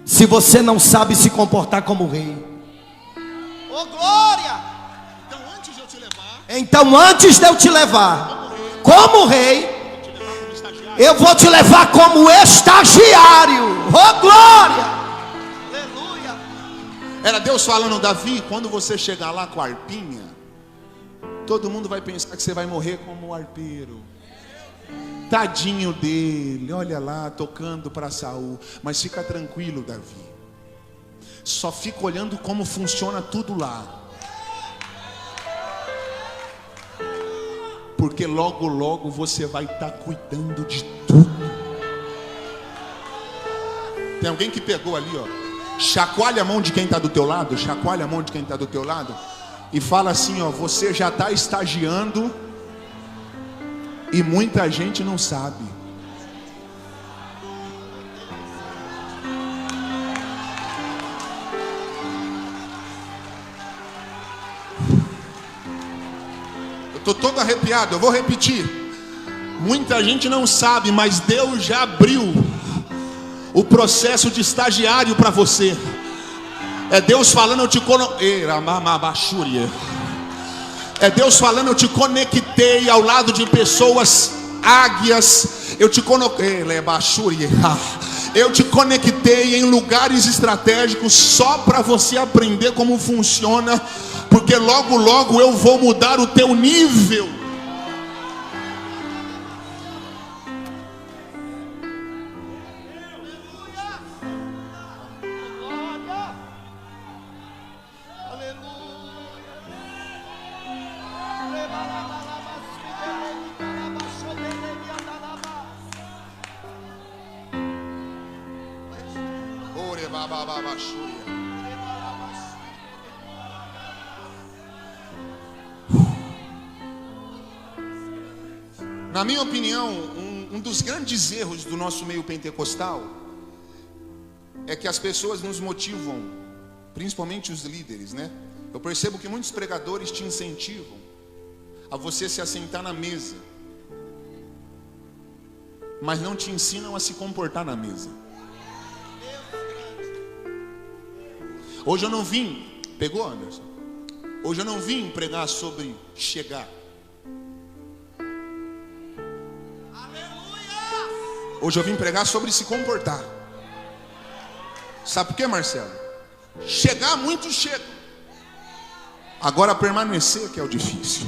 [SPEAKER 2] Se você não sabe se comportar como rei. Oh glória! Então antes de eu te levar como rei, eu vou te levar como estagiário. Oh glória! Aleluia!
[SPEAKER 1] Era Deus falando: Davi, quando você chegar lá com a arpinha, todo mundo vai pensar que você vai morrer como arpeiro. Tadinho dele, olha lá, tocando para Saul. Mas fica tranquilo, Davi. Só fica olhando como funciona tudo lá. Porque logo, logo você vai estar cuidando de tudo. Tem alguém que pegou ali, ó. Chacoalha a mão de quem está do teu lado. Chacoalha a mão de quem está do teu lado. E fala assim, ó: você já está estagiando. E muita gente não sabe. Eu estou todo arrepiado, eu vou repetir. Muita gente não sabe, mas Deus já abriu o processo de estagiário para você. É Deus falando: eu te É Deus falando: eu te conectei ao lado de pessoas águias. Eu te conectei em lugares estratégicos só para você aprender como funciona. Porque logo, logo eu vou mudar o teu nível. Na minha opinião, um dos grandes erros do nosso meio pentecostal é que as pessoas nos motivam, principalmente os líderes, né? Eu percebo que muitos pregadores te incentivam a você se assentar na mesa, mas não te ensinam a se comportar na mesa. Hoje eu não vim, pegou, Anderson? Hoje eu não vim pregar sobre chegar. Hoje eu vim pregar sobre se comportar. Sabe por quê, Marcelo? Chegar, muitos chegam. Agora permanecer que é o difícil.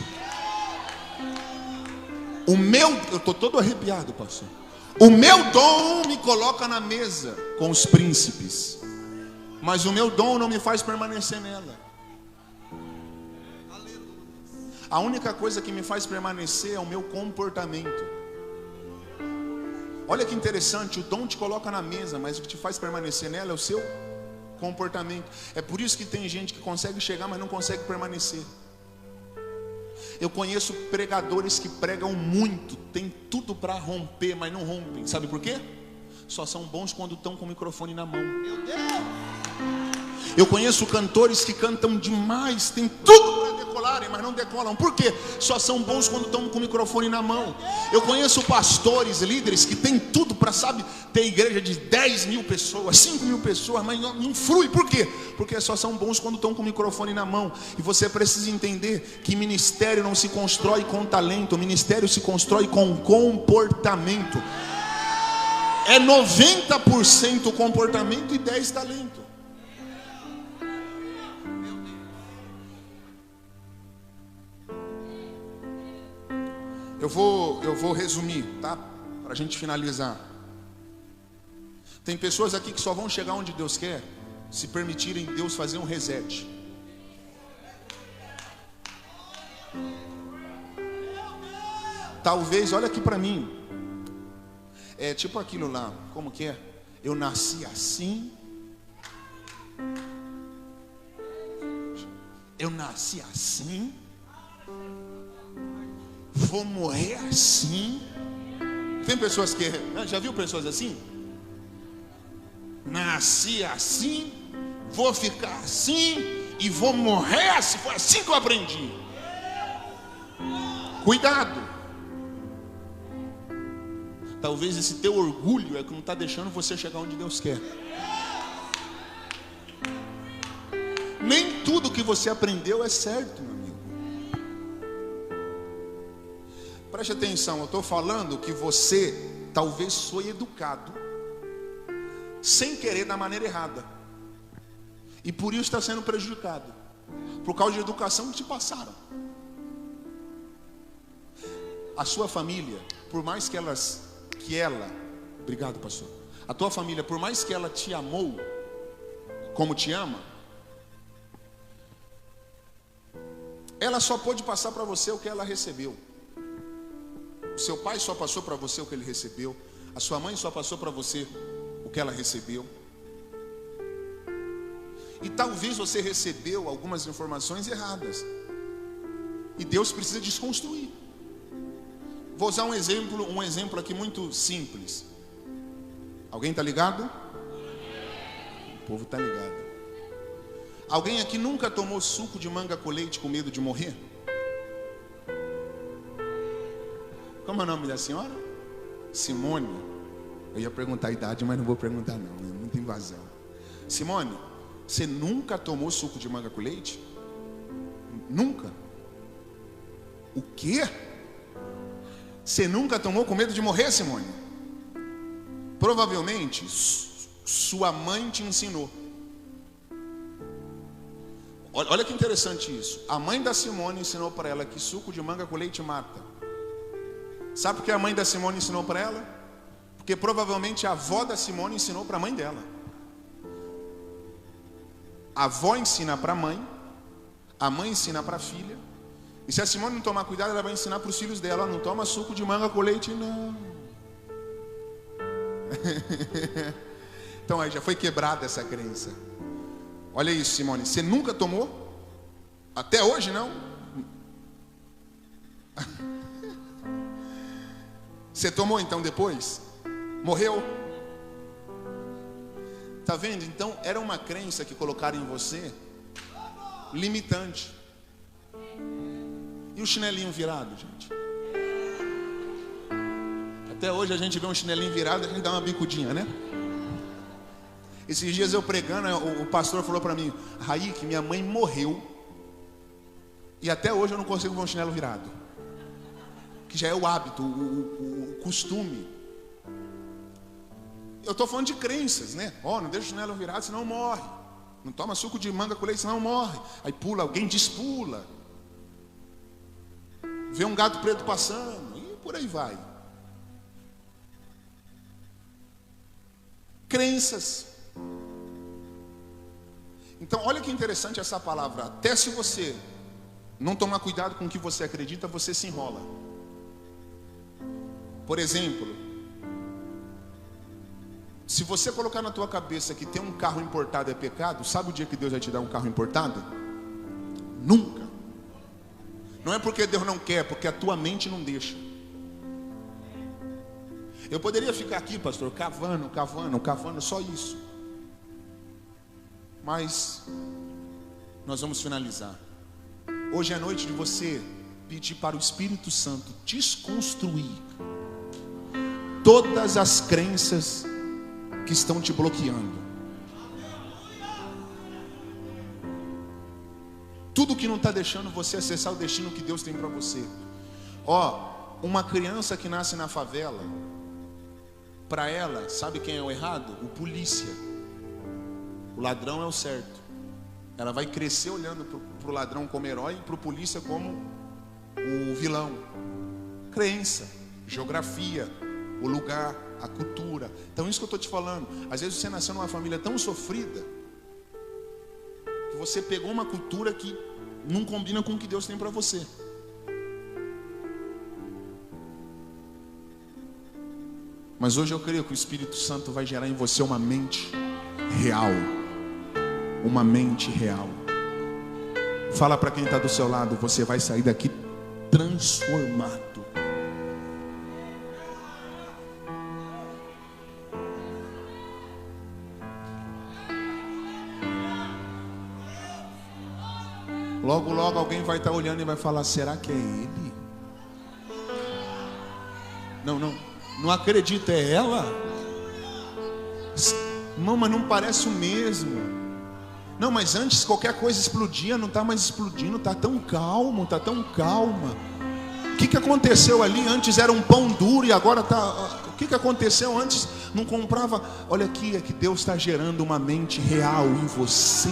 [SPEAKER 1] Eu estou todo arrepiado, pastor. O meu dom me coloca na mesa com os príncipes, mas o meu dom não me faz permanecer nela. A única coisa que me faz permanecer é o meu comportamento. Olha que interessante, o dom te coloca na mesa, mas o que te faz permanecer nela é o seu comportamento. É por isso que tem gente que consegue chegar, mas não consegue permanecer. Eu conheço pregadores que pregam muito, tem tudo para romper, mas não rompem. Sabe por quê? Só são bons quando estão com o microfone na mão. Meu Deus! Eu conheço cantores que cantam demais, tem tudo para decolarem, mas não decolam. Por quê? Só são bons quando estão com o microfone na mão. Eu conheço pastores, líderes que tem tudo para, sabe, ter igreja de 10 mil pessoas, 5 mil pessoas, mas não flui. Por quê? Porque só são bons quando estão com o microfone na mão. E você precisa entender que ministério não se constrói com talento, ministério se constrói com comportamento. É 90% comportamento e 10% talento. Eu vou resumir, tá? Para a gente finalizar. Tem pessoas aqui que só vão chegar onde Deus quer se permitirem Deus fazer um reset. Talvez, olha aqui para mim. É tipo aquilo lá, como que é? Eu nasci assim. Eu nasci assim. Vou morrer assim. Tem pessoas que... Já viu pessoas assim? Nasci assim, vou ficar assim e vou morrer assim. Foi assim que eu aprendi. Cuidado. Talvez esse teu orgulho é que não está deixando você chegar onde Deus quer. Nem tudo que você aprendeu é certo, meu amigo. Preste atenção, eu estou falando que você talvez foi educado sem querer da maneira errada. E por isso está sendo prejudicado. Por causa de educação que te passaram. A sua família, por mais que ela, obrigado pastor, a tua família, por mais que ela te amou, como te ama, ela só pôde passar para você o que ela recebeu. O seu pai só passou para você o que ele recebeu. A sua mãe só passou para você o que ela recebeu. E talvez você recebeu algumas informações erradas. E Deus precisa desconstruir. Vou usar um exemplo aqui muito simples. Alguém está ligado? O povo está ligado. Alguém aqui nunca tomou suco de manga com leite com medo de morrer? Como é o nome da senhora? Simone. Eu ia perguntar a idade, mas não vou perguntar não. É muita invasão. Simone, você nunca tomou suco de manga com leite? Nunca? O quê? Você nunca tomou com medo de morrer, Simone? Provavelmente sua mãe te ensinou. Olha que interessante isso. A mãe da Simone ensinou para ela que suco de manga com leite mata. Sabe por que a mãe da Simone ensinou para ela? Porque provavelmente a avó da Simone ensinou para a mãe dela. A avó ensina para a mãe ensina para a filha. E se a Simone não tomar cuidado, ela vai ensinar para os filhos dela: não toma suco de manga com leite, não. Então aí já foi quebrada essa crença. Olha isso, Simone, você nunca tomou? Até hoje não? Você tomou então depois? Morreu? Tá vendo? Então era uma crença que colocaram em você, limitante. E o chinelinho virado, gente? Até hoje a gente vê um chinelinho virado, a gente dá uma bicudinha, né? Esses dias eu pregando, o pastor falou para mim: Raí, que minha mãe morreu e até hoje eu não consigo ver um chinelo virado. Que já é o hábito, o costume. Eu estou falando de crenças, né? Não deixa o chinelo virado, senão morre. Não toma suco de manga com leite, senão morre. Aí pula, alguém despula. Vê um gato preto passando e por aí vai. Crenças. Então olha que interessante essa palavra. Até se você não tomar cuidado com o que você acredita, você se enrola. Por exemplo, se você colocar na tua cabeça que ter um carro importado é pecado, sabe o dia que Deus vai te dar um carro importado? Nunca. Não é porque Deus não quer, porque a tua mente não deixa. Eu poderia ficar aqui, pastor, cavando, só isso. Mas nós vamos finalizar. Hoje é noite de você pedir para o Espírito Santo desconstruir todas as crenças que estão te bloqueando. Tudo que não está deixando você acessar o destino que Deus tem para você. Uma criança que nasce na favela, para ela, sabe quem é o errado? O polícia. O ladrão é o certo. Ela vai crescer olhando para o ladrão como herói e para o polícia como o vilão. Crença, geografia, o lugar, a cultura. Então isso que eu estou te falando. Às vezes você nasceu numa família tão sofrida que você pegou uma cultura que não combina com o que Deus tem para você. Mas hoje eu creio que o Espírito Santo vai gerar em você uma mente real. Uma mente real. Fala para quem está do seu lado, você vai sair daqui transformado. Logo, logo alguém vai estar olhando e vai falar, será que é ele? Não acredito, é ela? Não, mas não parece o mesmo. Não, mas antes qualquer coisa explodia, não está mais explodindo, está tão calmo, está tão calma. O que aconteceu ali? Antes era um pão duro e agora está... O que aconteceu antes? Não comprava... Olha aqui, é que Deus está gerando uma mente real em você.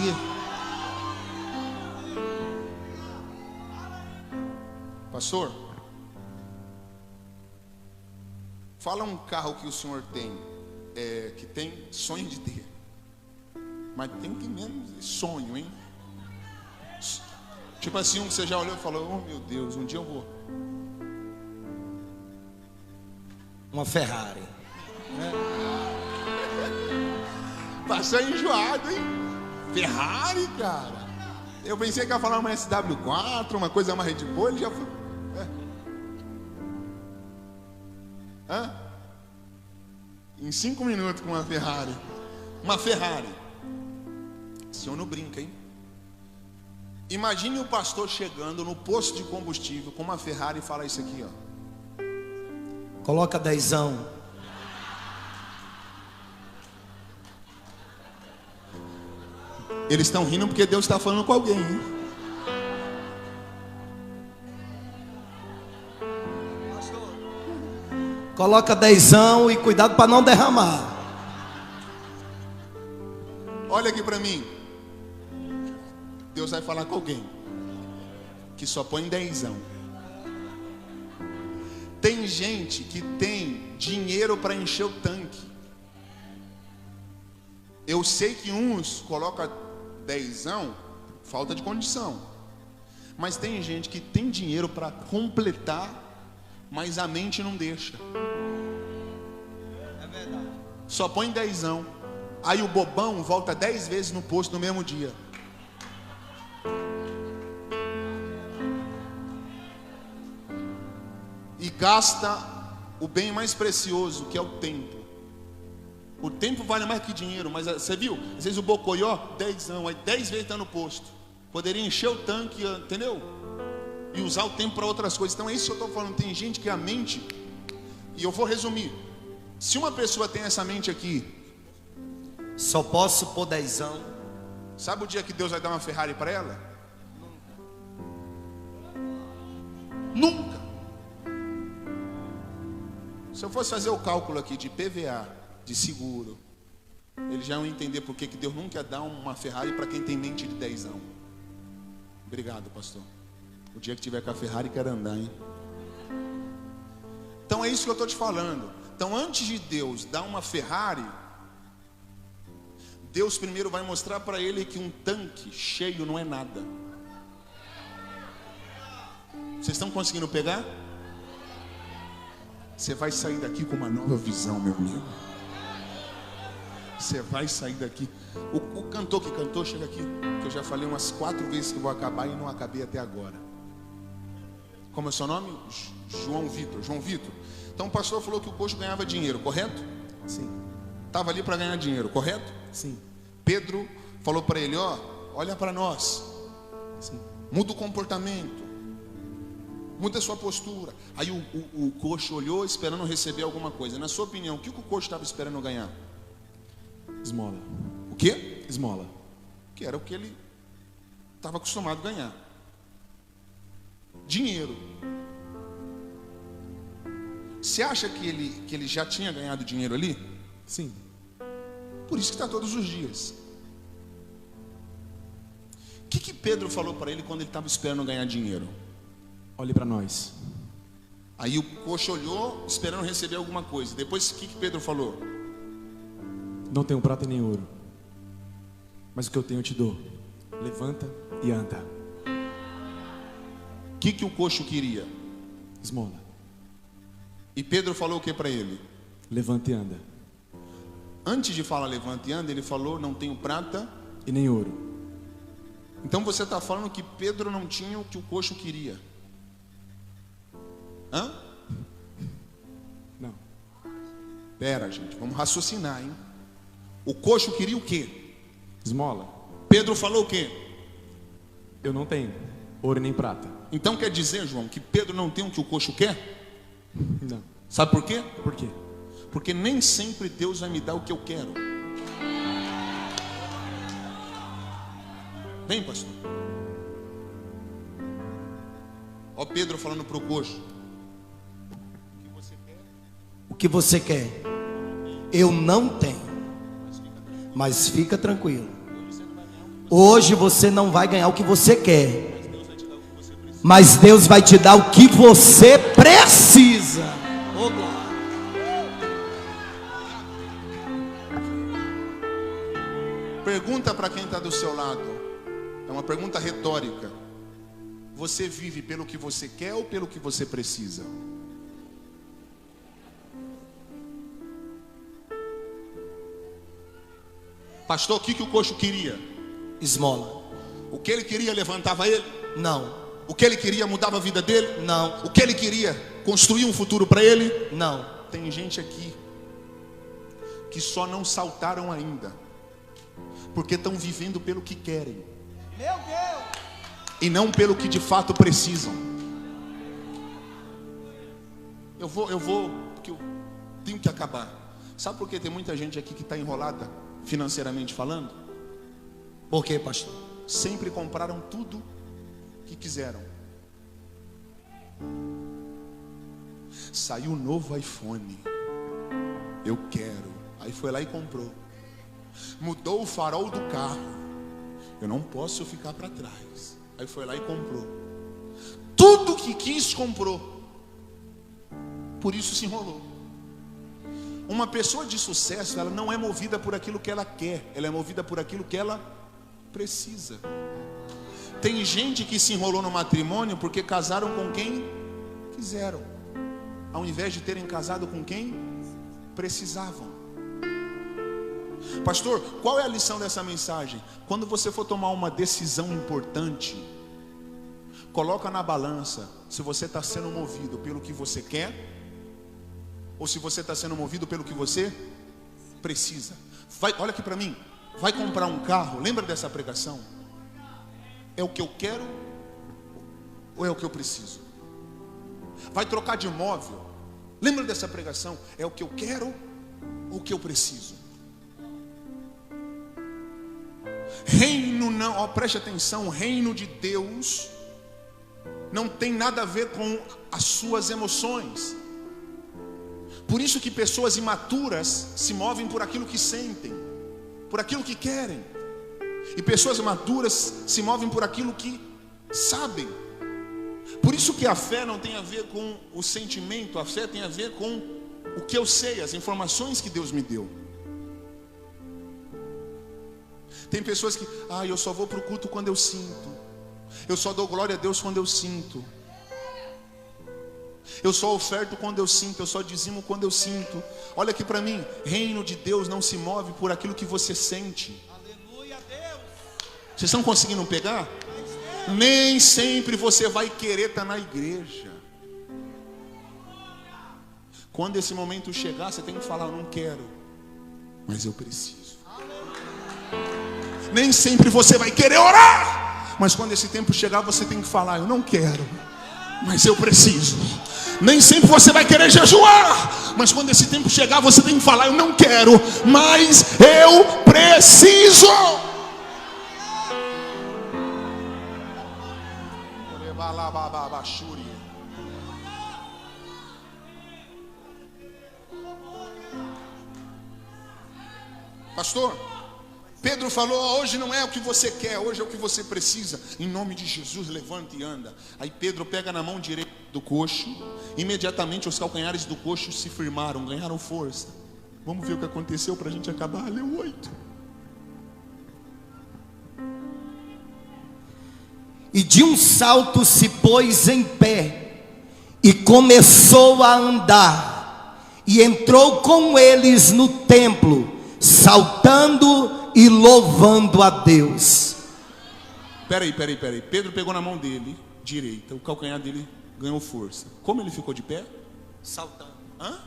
[SPEAKER 1] Pastor, fala um carro que o senhor tem, que tem sonho de ter. Mas tem que menos sonho, hein? Tipo assim, um que você já olhou e falou, oh meu Deus, um dia eu vou.
[SPEAKER 2] Uma Ferrari.
[SPEAKER 1] Passou enjoado, hein? Ferrari, cara. Eu pensei que ia falar uma SW4, uma coisa mais Red Bull, ele já foi. Em 5 minutos com uma Ferrari. Uma Ferrari. O senhor não brinca, hein? Imagine o pastor chegando no posto de combustível com uma Ferrari e fala isso aqui, ó.
[SPEAKER 2] Coloca 10.
[SPEAKER 1] Eles estão rindo porque Deus está falando com alguém, hein?
[SPEAKER 2] Coloca 10 e cuidado para não derramar.
[SPEAKER 1] Olha aqui para mim. Deus vai falar com alguém que só põe 10. Tem gente que tem dinheiro para encher o tanque. Eu sei que uns colocam 10, falta de condição. Mas tem gente que tem dinheiro para completar, mas a mente não deixa.
[SPEAKER 2] É verdade.
[SPEAKER 1] Só põe 10. Aí o bobão volta 10 vezes no posto no mesmo dia. E gasta o bem mais precioso, que é o tempo. O tempo vale mais que dinheiro, mas você viu? Às vezes o bocoió, 10, aí 10 vezes está no posto. Poderia encher o tanque, entendeu? E usar o tempo para outras coisas. Então é isso que eu estou falando. Tem gente que a mente, e eu vou resumir. Se uma pessoa tem essa mente aqui,
[SPEAKER 2] só posso pôr 10.
[SPEAKER 1] sabe o dia que Deus vai dar uma Ferrari para ela? Nunca. Se eu fosse fazer o cálculo aqui de PVA, de seguro, eles já iam entender por que Deus nunca dá uma Ferrari para quem tem mente de 10. Obrigado, pastor. O dia que tiver com a Ferrari, quero andar, hein? Então é isso que eu estou te falando. Então antes de Deus dar uma Ferrari, Deus primeiro vai mostrar para ele que um tanque cheio não é nada. Vocês estão conseguindo pegar? Você vai sair daqui com uma nova visão, meu amigo. Você vai sair daqui. O cantor que cantou, chega aqui. Que eu já falei umas 4 vezes que vou acabar e não acabei até agora. Como é o seu nome? João Vitor. João Vitor. Então o pastor falou que o coxo ganhava dinheiro, correto?
[SPEAKER 2] Sim.
[SPEAKER 1] Estava ali para ganhar dinheiro, correto?
[SPEAKER 2] Sim.
[SPEAKER 1] Pedro falou para ele, olha para nós.
[SPEAKER 2] Sim.
[SPEAKER 1] Muda o comportamento. Muda a sua postura. Aí o coxo olhou esperando receber alguma coisa. Na sua opinião, o que o coxo estava esperando ganhar?
[SPEAKER 4] Esmola.
[SPEAKER 1] O quê?
[SPEAKER 4] Esmola.
[SPEAKER 1] Que era o que ele estava acostumado a ganhar. Dinheiro. Você acha que ele já tinha ganhado dinheiro ali?
[SPEAKER 4] Sim.
[SPEAKER 1] Por isso que está todos os dias. O que Pedro falou para ele quando ele estava esperando ganhar dinheiro?
[SPEAKER 4] Olhe para nós.
[SPEAKER 1] Aí o coxo olhou esperando receber alguma coisa. Depois o que Pedro falou?
[SPEAKER 4] Não tenho prata nem ouro, mas o que eu tenho eu te dou. Levanta e anda.
[SPEAKER 1] O que o coxo queria?
[SPEAKER 4] Esmola.
[SPEAKER 1] E Pedro falou o que para ele?
[SPEAKER 4] levanta e anda.
[SPEAKER 1] Antes de falar levanta e anda, ele falou não tenho prata
[SPEAKER 4] E nem ouro.
[SPEAKER 1] Então você está falando que Pedro não tinha o que o coxo queria? Hã?
[SPEAKER 4] Não.
[SPEAKER 1] Pera, gente, vamos raciocinar, hein? O coxo queria o quê?
[SPEAKER 4] Esmola.
[SPEAKER 1] Pedro falou o quê?
[SPEAKER 4] Eu não tenho ouro nem prata.
[SPEAKER 1] Então quer dizer, João, que Pedro não tem o que o coxo quer?
[SPEAKER 4] Não.
[SPEAKER 1] Sabe por quê?
[SPEAKER 4] Por quê?
[SPEAKER 1] Porque nem sempre Deus vai me dar o que eu quero. Vem, pastor. Ó Pedro falando para o coxo.
[SPEAKER 2] O que você quer? Eu não tenho. Mas fica tranquilo. Hoje você não vai ganhar o que você quer. Mas Deus vai te dar o que você precisa. Oh, glória.
[SPEAKER 1] Pergunta para quem está do seu lado. É uma pergunta retórica. Você vive pelo que você quer ou pelo que você precisa? Pastor, o que o coxo queria?
[SPEAKER 2] Esmola.
[SPEAKER 1] O que ele queria levantava ele?
[SPEAKER 2] Não.
[SPEAKER 1] O que ele queria mudava a vida dele?
[SPEAKER 2] Não.
[SPEAKER 1] O que ele queria construir um futuro para ele?
[SPEAKER 2] Não.
[SPEAKER 1] Tem gente aqui que só não saltaram ainda, porque estão vivendo pelo que querem.
[SPEAKER 2] Meu Deus.
[SPEAKER 1] E não pelo que de fato precisam. Eu vou, porque eu tenho que acabar. Sabe por que tem muita gente aqui que está enrolada, financeiramente falando?
[SPEAKER 2] Por quê, pastor?
[SPEAKER 1] Sempre compraram tudo que quiseram. Saiu um novo iPhone. Eu quero. Aí foi lá e comprou. Mudou o farol do carro. Eu não posso ficar para trás. Aí foi lá e comprou. Tudo que quis, comprou. Por isso se enrolou. Uma pessoa de sucesso, ela não é movida por aquilo que ela quer. Ela é movida por aquilo que ela precisa. Tem gente que se enrolou no matrimônio porque casaram com quem quiseram, ao invés de terem casado com quem precisavam. Pastor, qual é a lição dessa mensagem? Quando você for tomar uma decisão importante, coloca na balança se você está sendo movido pelo que você quer ou se você está sendo movido pelo que você precisa. Olha aqui para mim. Vai comprar um carro, lembra dessa pregação? É o que eu quero ou é o que eu preciso? Vai trocar de imóvel, lembra dessa pregação? É o que eu quero ou o que eu preciso? Reino não, ó, preste atenção, o reino de Deus não tem nada a ver com as suas emoções. Por isso que pessoas imaturas se movem por aquilo que sentem, por aquilo que querem. E pessoas maduras se movem por aquilo que sabem. Por isso que a fé não tem a ver com o sentimento, a fé tem a ver com o que eu sei, as informações que Deus me deu. Tem pessoas que, eu só vou para o culto quando eu sinto. Eu só dou glória a Deus quando eu sinto. Eu só oferto quando eu sinto, eu só dizimo quando eu sinto. Olha aqui para mim, reino de Deus não se move por aquilo que você sente.
[SPEAKER 2] Aleluia, Deus.
[SPEAKER 1] Vocês estão conseguindo pegar? Nem sempre você vai querer estar na igreja. Quando esse momento chegar, você tem que falar, eu não quero, mas eu preciso. Nem sempre você vai querer orar, mas quando esse tempo chegar, você tem que falar, eu não quero, mas eu preciso. Nem sempre você vai querer jejuar, mas quando esse tempo chegar, você tem que falar, eu não quero, mas eu preciso. Pastor, Pedro falou, hoje não é o que você quer, hoje é o que você precisa. Em nome de Jesus, levanta e anda. Aí Pedro pega na mão direita do coxo. Imediatamente os calcanhares do coxo se firmaram, ganharam força. Vamos ver o que aconteceu para a gente acabar. Leu 8.
[SPEAKER 2] E de um salto se pôs em pé e começou a andar. e entrou com eles no templo, saltando e louvando a Deus.
[SPEAKER 1] Peraí. Pedro pegou na mão dele, direita, o calcanhar dele ganhou força. Como ele ficou de pé?
[SPEAKER 2] Saltando.
[SPEAKER 1] Hã?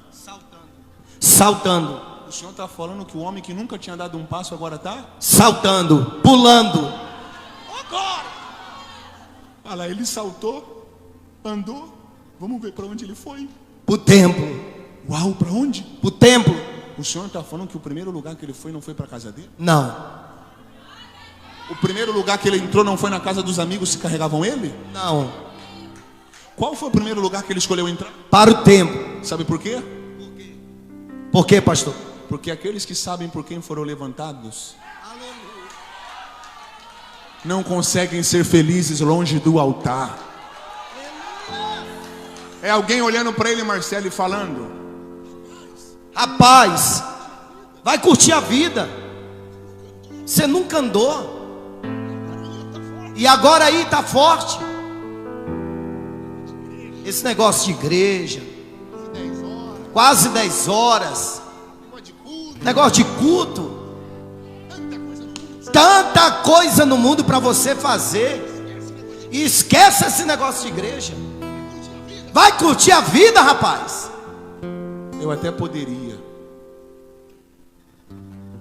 [SPEAKER 2] Saltando.
[SPEAKER 1] O Senhor está falando que o homem que nunca tinha dado um passo agora está?
[SPEAKER 2] Saltando, pulando.
[SPEAKER 1] Agora! Olha lá, ele saltou, andou. Vamos ver para onde ele foi.
[SPEAKER 2] Pro templo.
[SPEAKER 1] Uau, para onde?
[SPEAKER 2] Pro templo.
[SPEAKER 1] O Senhor está falando que o primeiro lugar que ele foi não foi para a casa dele?
[SPEAKER 2] Não.
[SPEAKER 1] O primeiro lugar que ele entrou não foi na casa dos amigos que carregavam ele?
[SPEAKER 2] Não.
[SPEAKER 1] Qual foi o primeiro lugar que ele escolheu entrar?
[SPEAKER 2] Para o templo.
[SPEAKER 1] Sabe por quê?
[SPEAKER 2] Por quê, pastor?
[SPEAKER 1] Porque aqueles que sabem por quem foram levantados não conseguem ser felizes longe do altar. É alguém olhando para ele, Marcelo, e falando:
[SPEAKER 2] rapaz, vai curtir a vida. Você nunca andou. E agora aí está forte. Esse negócio de igreja, quase 10 horas, negócio de culto, tanta coisa no mundo para você fazer, e esquece esse negócio de igreja. Vai curtir a vida, rapaz.
[SPEAKER 1] Eu até poderia,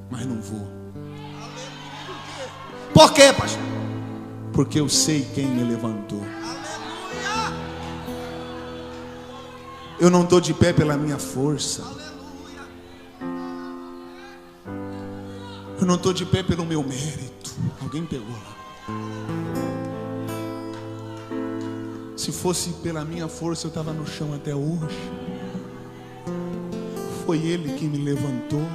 [SPEAKER 1] mas não vou.
[SPEAKER 2] Por quê, pastor?
[SPEAKER 1] Porque eu sei quem me levantou. Eu não estou de pé pela minha força. Eu não estou de pé pelo meu mérito. Alguém pegou lá. Se fosse pela minha força, eu estava no chão até hoje. Foi Ele que me levantou.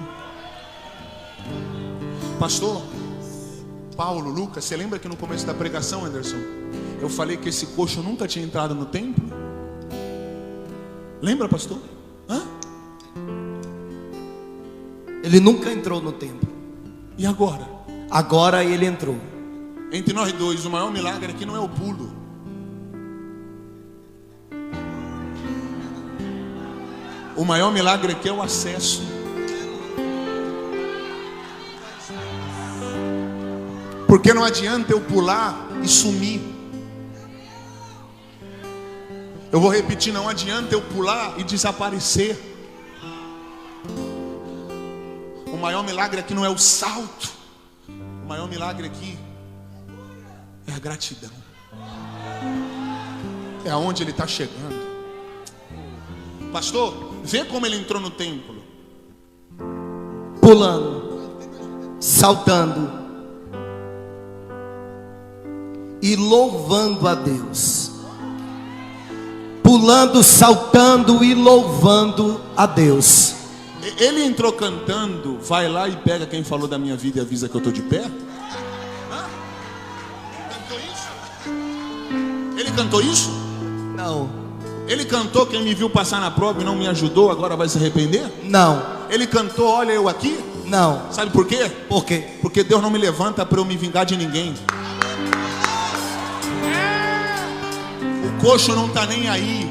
[SPEAKER 1] Pastor Paulo, Lucas, você lembra que no começo da pregação, Anderson, eu falei que esse coxo nunca tinha entrado no templo? Lembra, pastor? Hã?
[SPEAKER 2] Ele nunca entrou no templo.
[SPEAKER 1] E agora?
[SPEAKER 2] Agora ele entrou.
[SPEAKER 1] Entre nós dois, o maior milagre aqui não é o pulo. O maior milagre aqui é o acesso. Porque não adianta eu pular e sumir. Eu vou repetir, não adianta eu pular e desaparecer. O maior milagre aqui não é o salto. O maior milagre aqui é a gratidão. É aonde ele está chegando. Pastor, vê como ele entrou no templo.
[SPEAKER 2] Pulando, saltando e louvando a Deus. Pulando, saltando e louvando a Deus.
[SPEAKER 1] Ele entrou cantando: vai lá e pega quem falou da minha vida e avisa que eu estou de pé. Hã? Cantou isso? Ele cantou isso?
[SPEAKER 2] Não.
[SPEAKER 1] Ele cantou: quem me viu passar na prova e não me ajudou, agora vai se arrepender?
[SPEAKER 2] Não.
[SPEAKER 1] Ele cantou: olha eu aqui?
[SPEAKER 2] Não.
[SPEAKER 1] Sabe por quê?
[SPEAKER 2] Por quê?
[SPEAKER 1] Porque Deus não me levanta para eu me vingar de ninguém. O coxo não está nem aí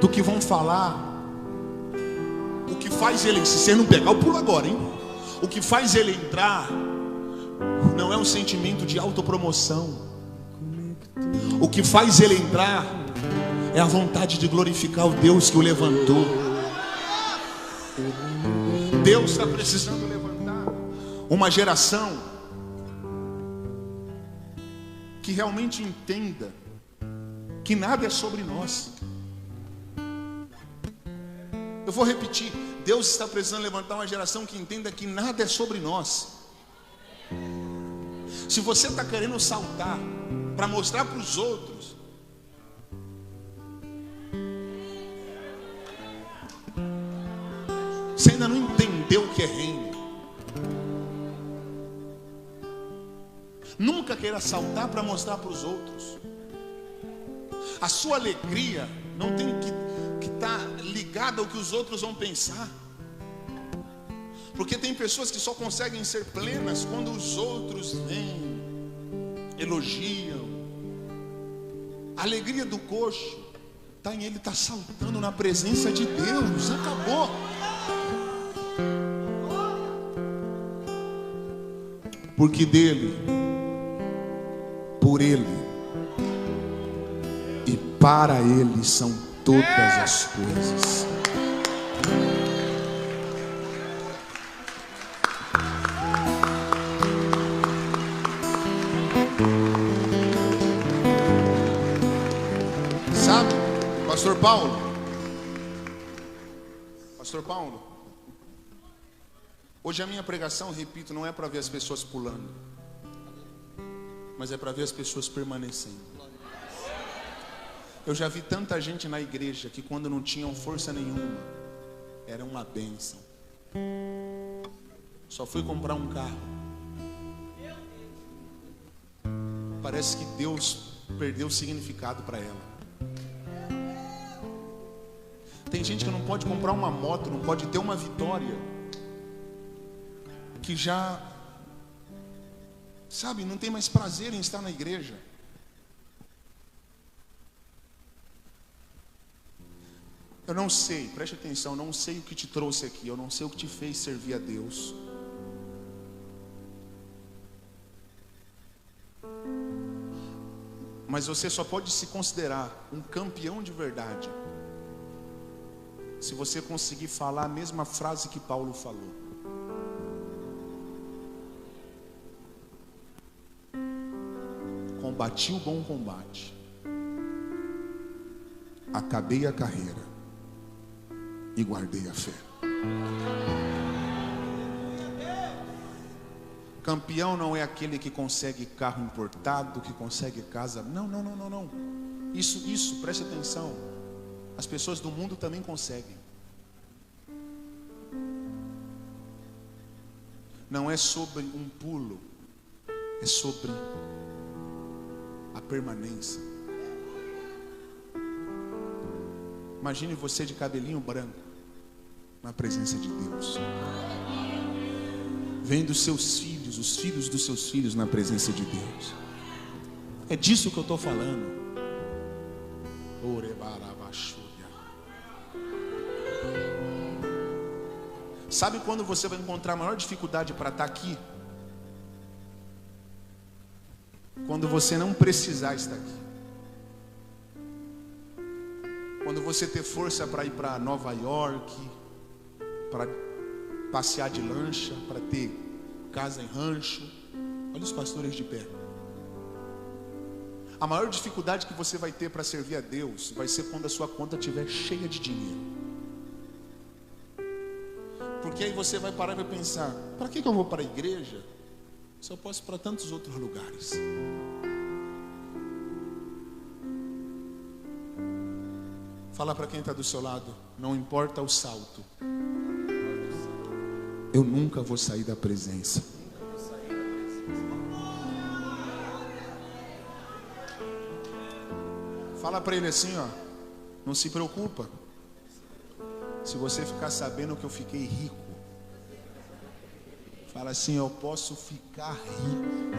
[SPEAKER 1] do que vão falar. O que faz ele, se você não pegar o pulo agora, hein? O que faz ele entrar não é um sentimento de autopromoção. O que faz ele entrar é a vontade de glorificar o Deus que o levantou. Deus está precisando levantar uma geração que realmente entenda que nada é sobre nós. Eu vou repetir, Deus está precisando levantar uma geração que entenda que nada é sobre nós. Se você está querendo saltar para mostrar para os outros, você ainda não entendeu o que é reino. Nunca queira saltar para mostrar para os outros. A sua alegria não tem que estar ligada ao que os outros vão pensar. Porque tem pessoas que só conseguem ser plenas quando os outros vêm, elogiam. A alegria do coxo está em Ele, está saltando na presença de Deus. Acabou. Porque dele, por Ele e para Ele são todas as coisas. Sabe, Pastor Paulo, hoje a minha pregação, repito, não é para ver as pessoas pulando, mas é para ver as pessoas permanecendo. Eu já vi tanta gente na igreja que quando não tinham força nenhuma, era uma bênção. Só fui comprar um carro. Parece que Deus perdeu o significado para ela. Tem gente que não pode comprar uma moto, não pode ter uma vitória, que já, sabe, não tem mais prazer em estar na igreja. Eu não sei, preste atenção, não sei o que te trouxe aqui, eu não sei o que te fez servir a Deus. Mas você só pode se considerar um campeão de verdade se você conseguir falar a mesma frase que Paulo falou. Combati o bom combate, acabei a carreira e guardei a fé. Campeão não é aquele que consegue carro importado, que consegue casa. Não. Isso, preste atenção. As pessoas do mundo também conseguem. Não é sobre um pulo, é sobre a permanência. Imagine você de cabelinho branco na presença de Deus, vendo seus filhos, os filhos dos seus filhos na presença de Deus. É disso que eu estou falando. Sabe quando você vai encontrar a maior dificuldade para estar aqui? Quando você não precisar estar aqui. Quando você ter força para ir para Nova York, para passear de lancha, para ter casa em rancho. Olha os pastores de pé. A maior dificuldade que você vai ter para servir a Deus vai ser quando a sua conta estiver cheia de dinheiro. Porque aí você vai parar e vai pensar: para que eu vou para a igreja se eu posso ir para tantos outros lugares? Fala para quem está do seu lado: não importa o salto, eu nunca vou sair da presença. Fala para ele assim, ó: não se preocupa se você ficar sabendo que eu fiquei rico. Fala assim: eu posso ficar rico,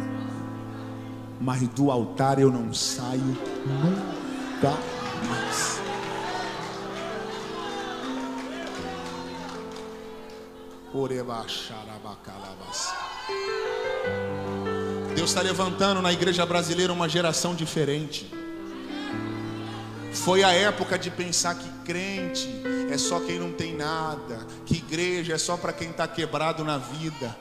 [SPEAKER 1] mas do altar eu não saio nunca mais. Deus está levantando na igreja brasileira uma geração diferente. Foi a época de pensar que crente é só quem não tem nada, que igreja é só para quem está quebrado na vida.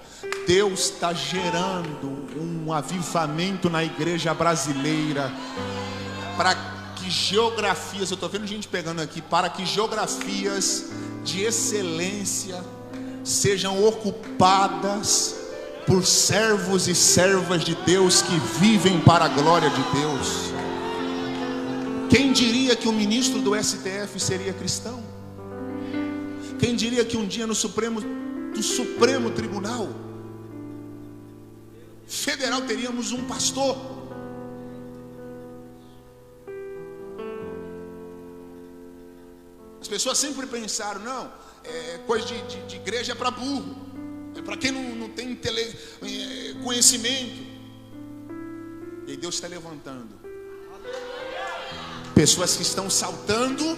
[SPEAKER 1] Deus está gerando um avivamento na igreja brasileira, para que geografias, eu estou vendo gente pegando aqui, para que geografias de excelência sejam ocupadas por servos e servas de Deus que vivem para a glória de Deus. Quem diria que o ministro do STF seria cristão? Quem diria que um dia do Supremo Tribunal Federal teríamos um pastor? As pessoas sempre pensaram: não, coisa de igreja é para burro, é para quem não tem conhecimento. E Deus está levantando pessoas que estão saltando,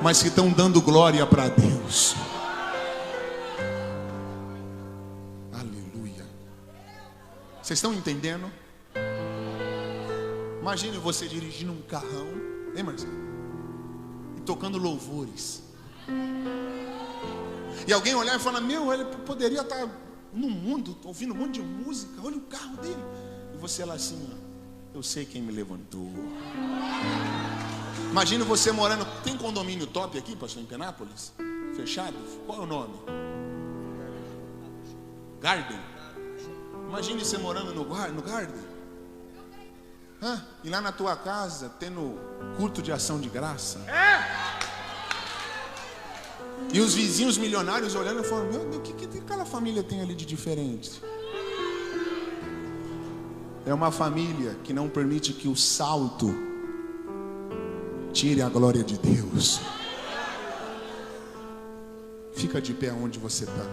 [SPEAKER 1] mas que estão dando glória para Deus. Aleluia. Vocês estão entendendo? Imagine você dirigindo um carrão, hein, Marcelo? E tocando louvores. E alguém olhar e falar: meu, ele poderia estar no mundo, ouvindo um monte de música, olha o carro dele. E você lá assim, ó, eu sei quem me levantou. Imagina você morando, tem condomínio top aqui, pastor, em Penápolis? Fechado? Qual é o nome? Garden. Imagine você morando no Garden. E lá na tua casa, tendo culto de ação de graça. E os vizinhos milionários olhando e falando: meu Deus, o que aquela família tem ali de diferente? É uma família que não permite que o salto tire a glória de Deus. Fica de pé onde você está.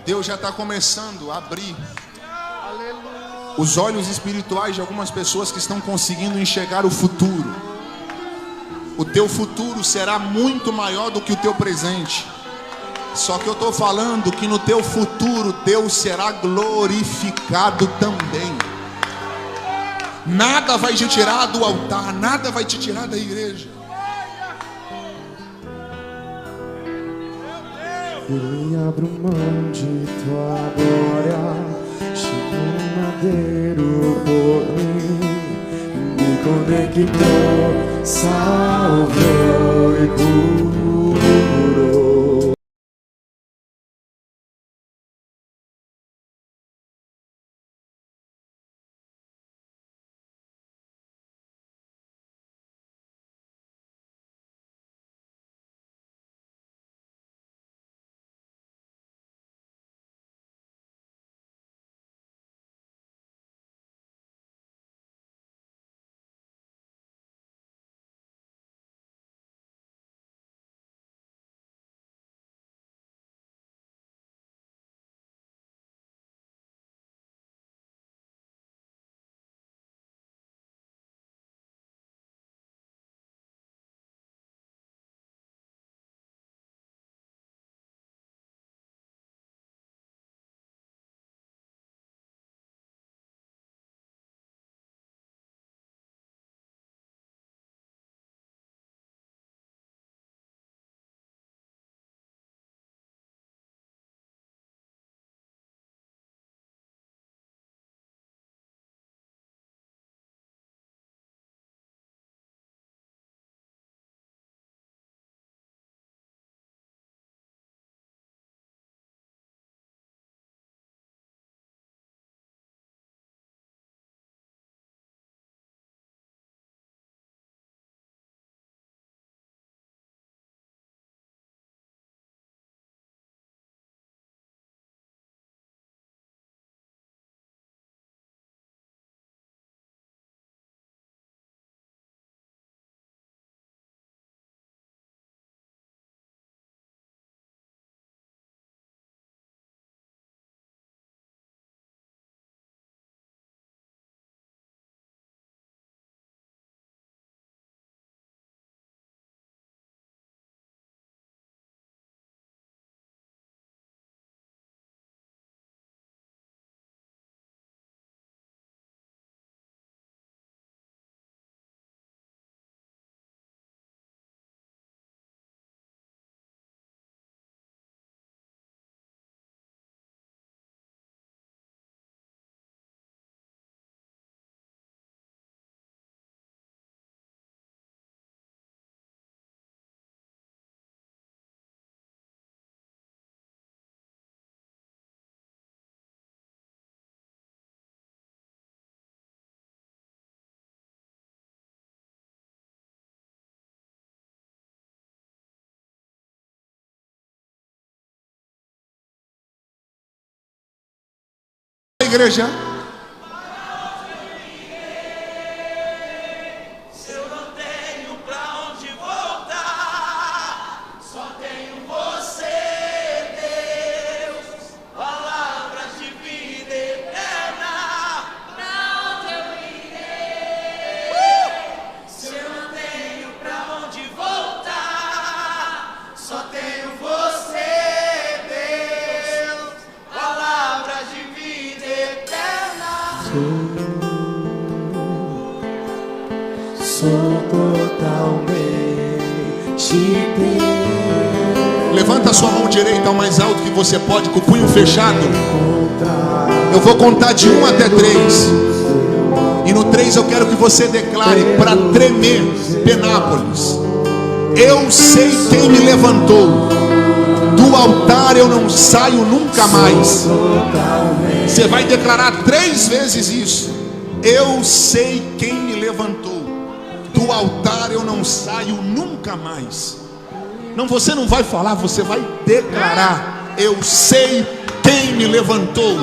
[SPEAKER 1] Deus já está começando a abrir os olhos espirituais de algumas pessoas que estão conseguindo enxergar o futuro. O teu futuro será muito maior do que o teu presente. Só que eu estou falando que no teu futuro Deus será glorificado também. Nada vai te tirar do altar, nada vai te tirar da igreja.
[SPEAKER 4] E abro mão de tua glória, chego no madeiro por mim, me conectou, salvou e curou.
[SPEAKER 1] igreja.
[SPEAKER 5] Sou totalmente teu.
[SPEAKER 1] Levanta a sua mão direita ao mais alto que você pode, com o punho fechado. Eu vou contar de 1 até 3. E no 3 eu quero que você declare para tremer Penápolis: eu sei quem me levantou. Do altar eu não saio nunca mais. Você vai declarar 3 vezes isso. Eu sei quem me levantou. Do altar eu não saio nunca mais. Não, você não vai falar, você vai declarar: eu sei quem me levantou.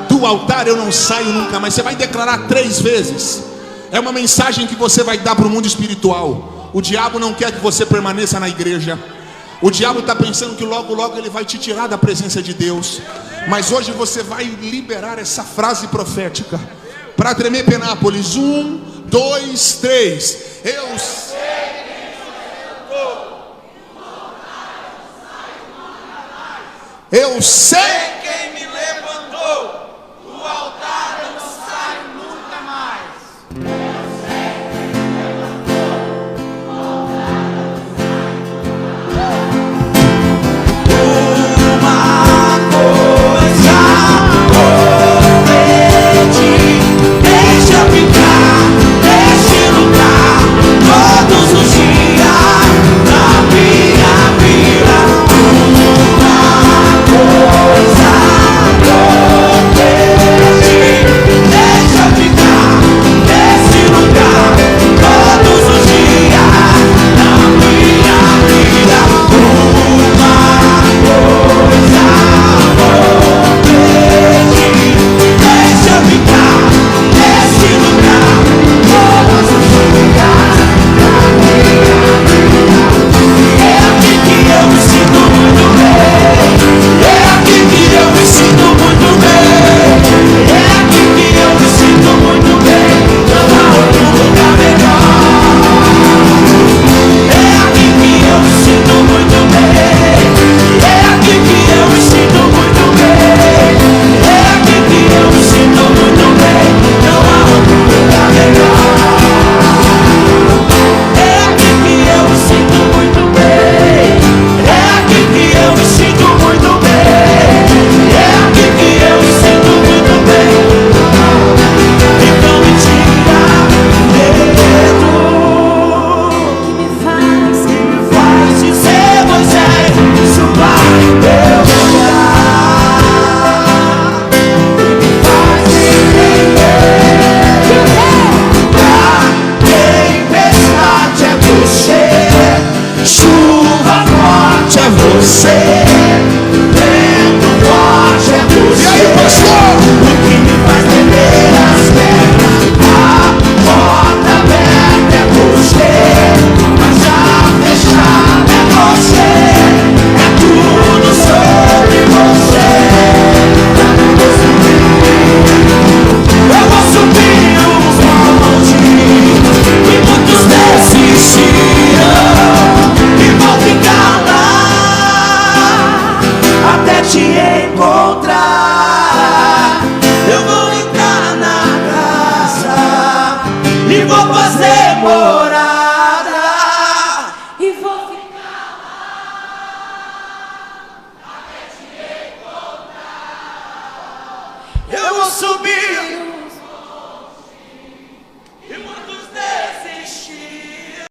[SPEAKER 1] Do altar eu não saio nunca mais. Você vai declarar 3 vezes. É uma mensagem que você vai dar para o mundo espiritual. O diabo não quer que você permaneça na igreja. O diabo está pensando que logo logo ele vai te tirar da presença de Deus. Mas hoje você vai liberar essa frase profética para tremer Penápolis. 1, 2, 3. Eu sei quem me levantou. Eu sei quem me levantou. Do altar eu não saio nunca mais. Eu sei quem me levantou. Do altar eu não saio nunca mais. Uma coisa prometi, deixa ficar neste lugar todos os dias da minha vida. Uma coisa prometi, deixa ficar neste lugar todos os dias da minha vida. Uma coisa prometi, deixa ficar neste lugar todos os dias da minha vida. É aqui que eu me sinto muito bem. É aqui que eu me sinto muito bem. É aqui que eu me sinto muito bem. Não há outro lugar melhor. É aqui que eu me sinto muito bem. É aqui que eu me sinto muito bem. É aqui que eu me sinto muito bem. Não há outro lugar melhor. É aqui que eu me sinto muito bem. É aqui que eu me sinto muito bem. É aqui que eu me sinto muito bem. Então me tira medo. Que me faz dizer, Moisés, isso vai em teu lugar. Que me faz entender que tempestade é você, chuva forte é você, vento forte é você. E aí, pastor? O que me faz tremer as pernas, a porta aberta é você, mas já fechada é você. É tudo sobre você. Eu vou subir os montes e muitos desistirão e vou ficar lá até te encontrar. Eu vou entrar na casa e vou fazer morada e vou ficar lá até te encontrar. Eu vou subir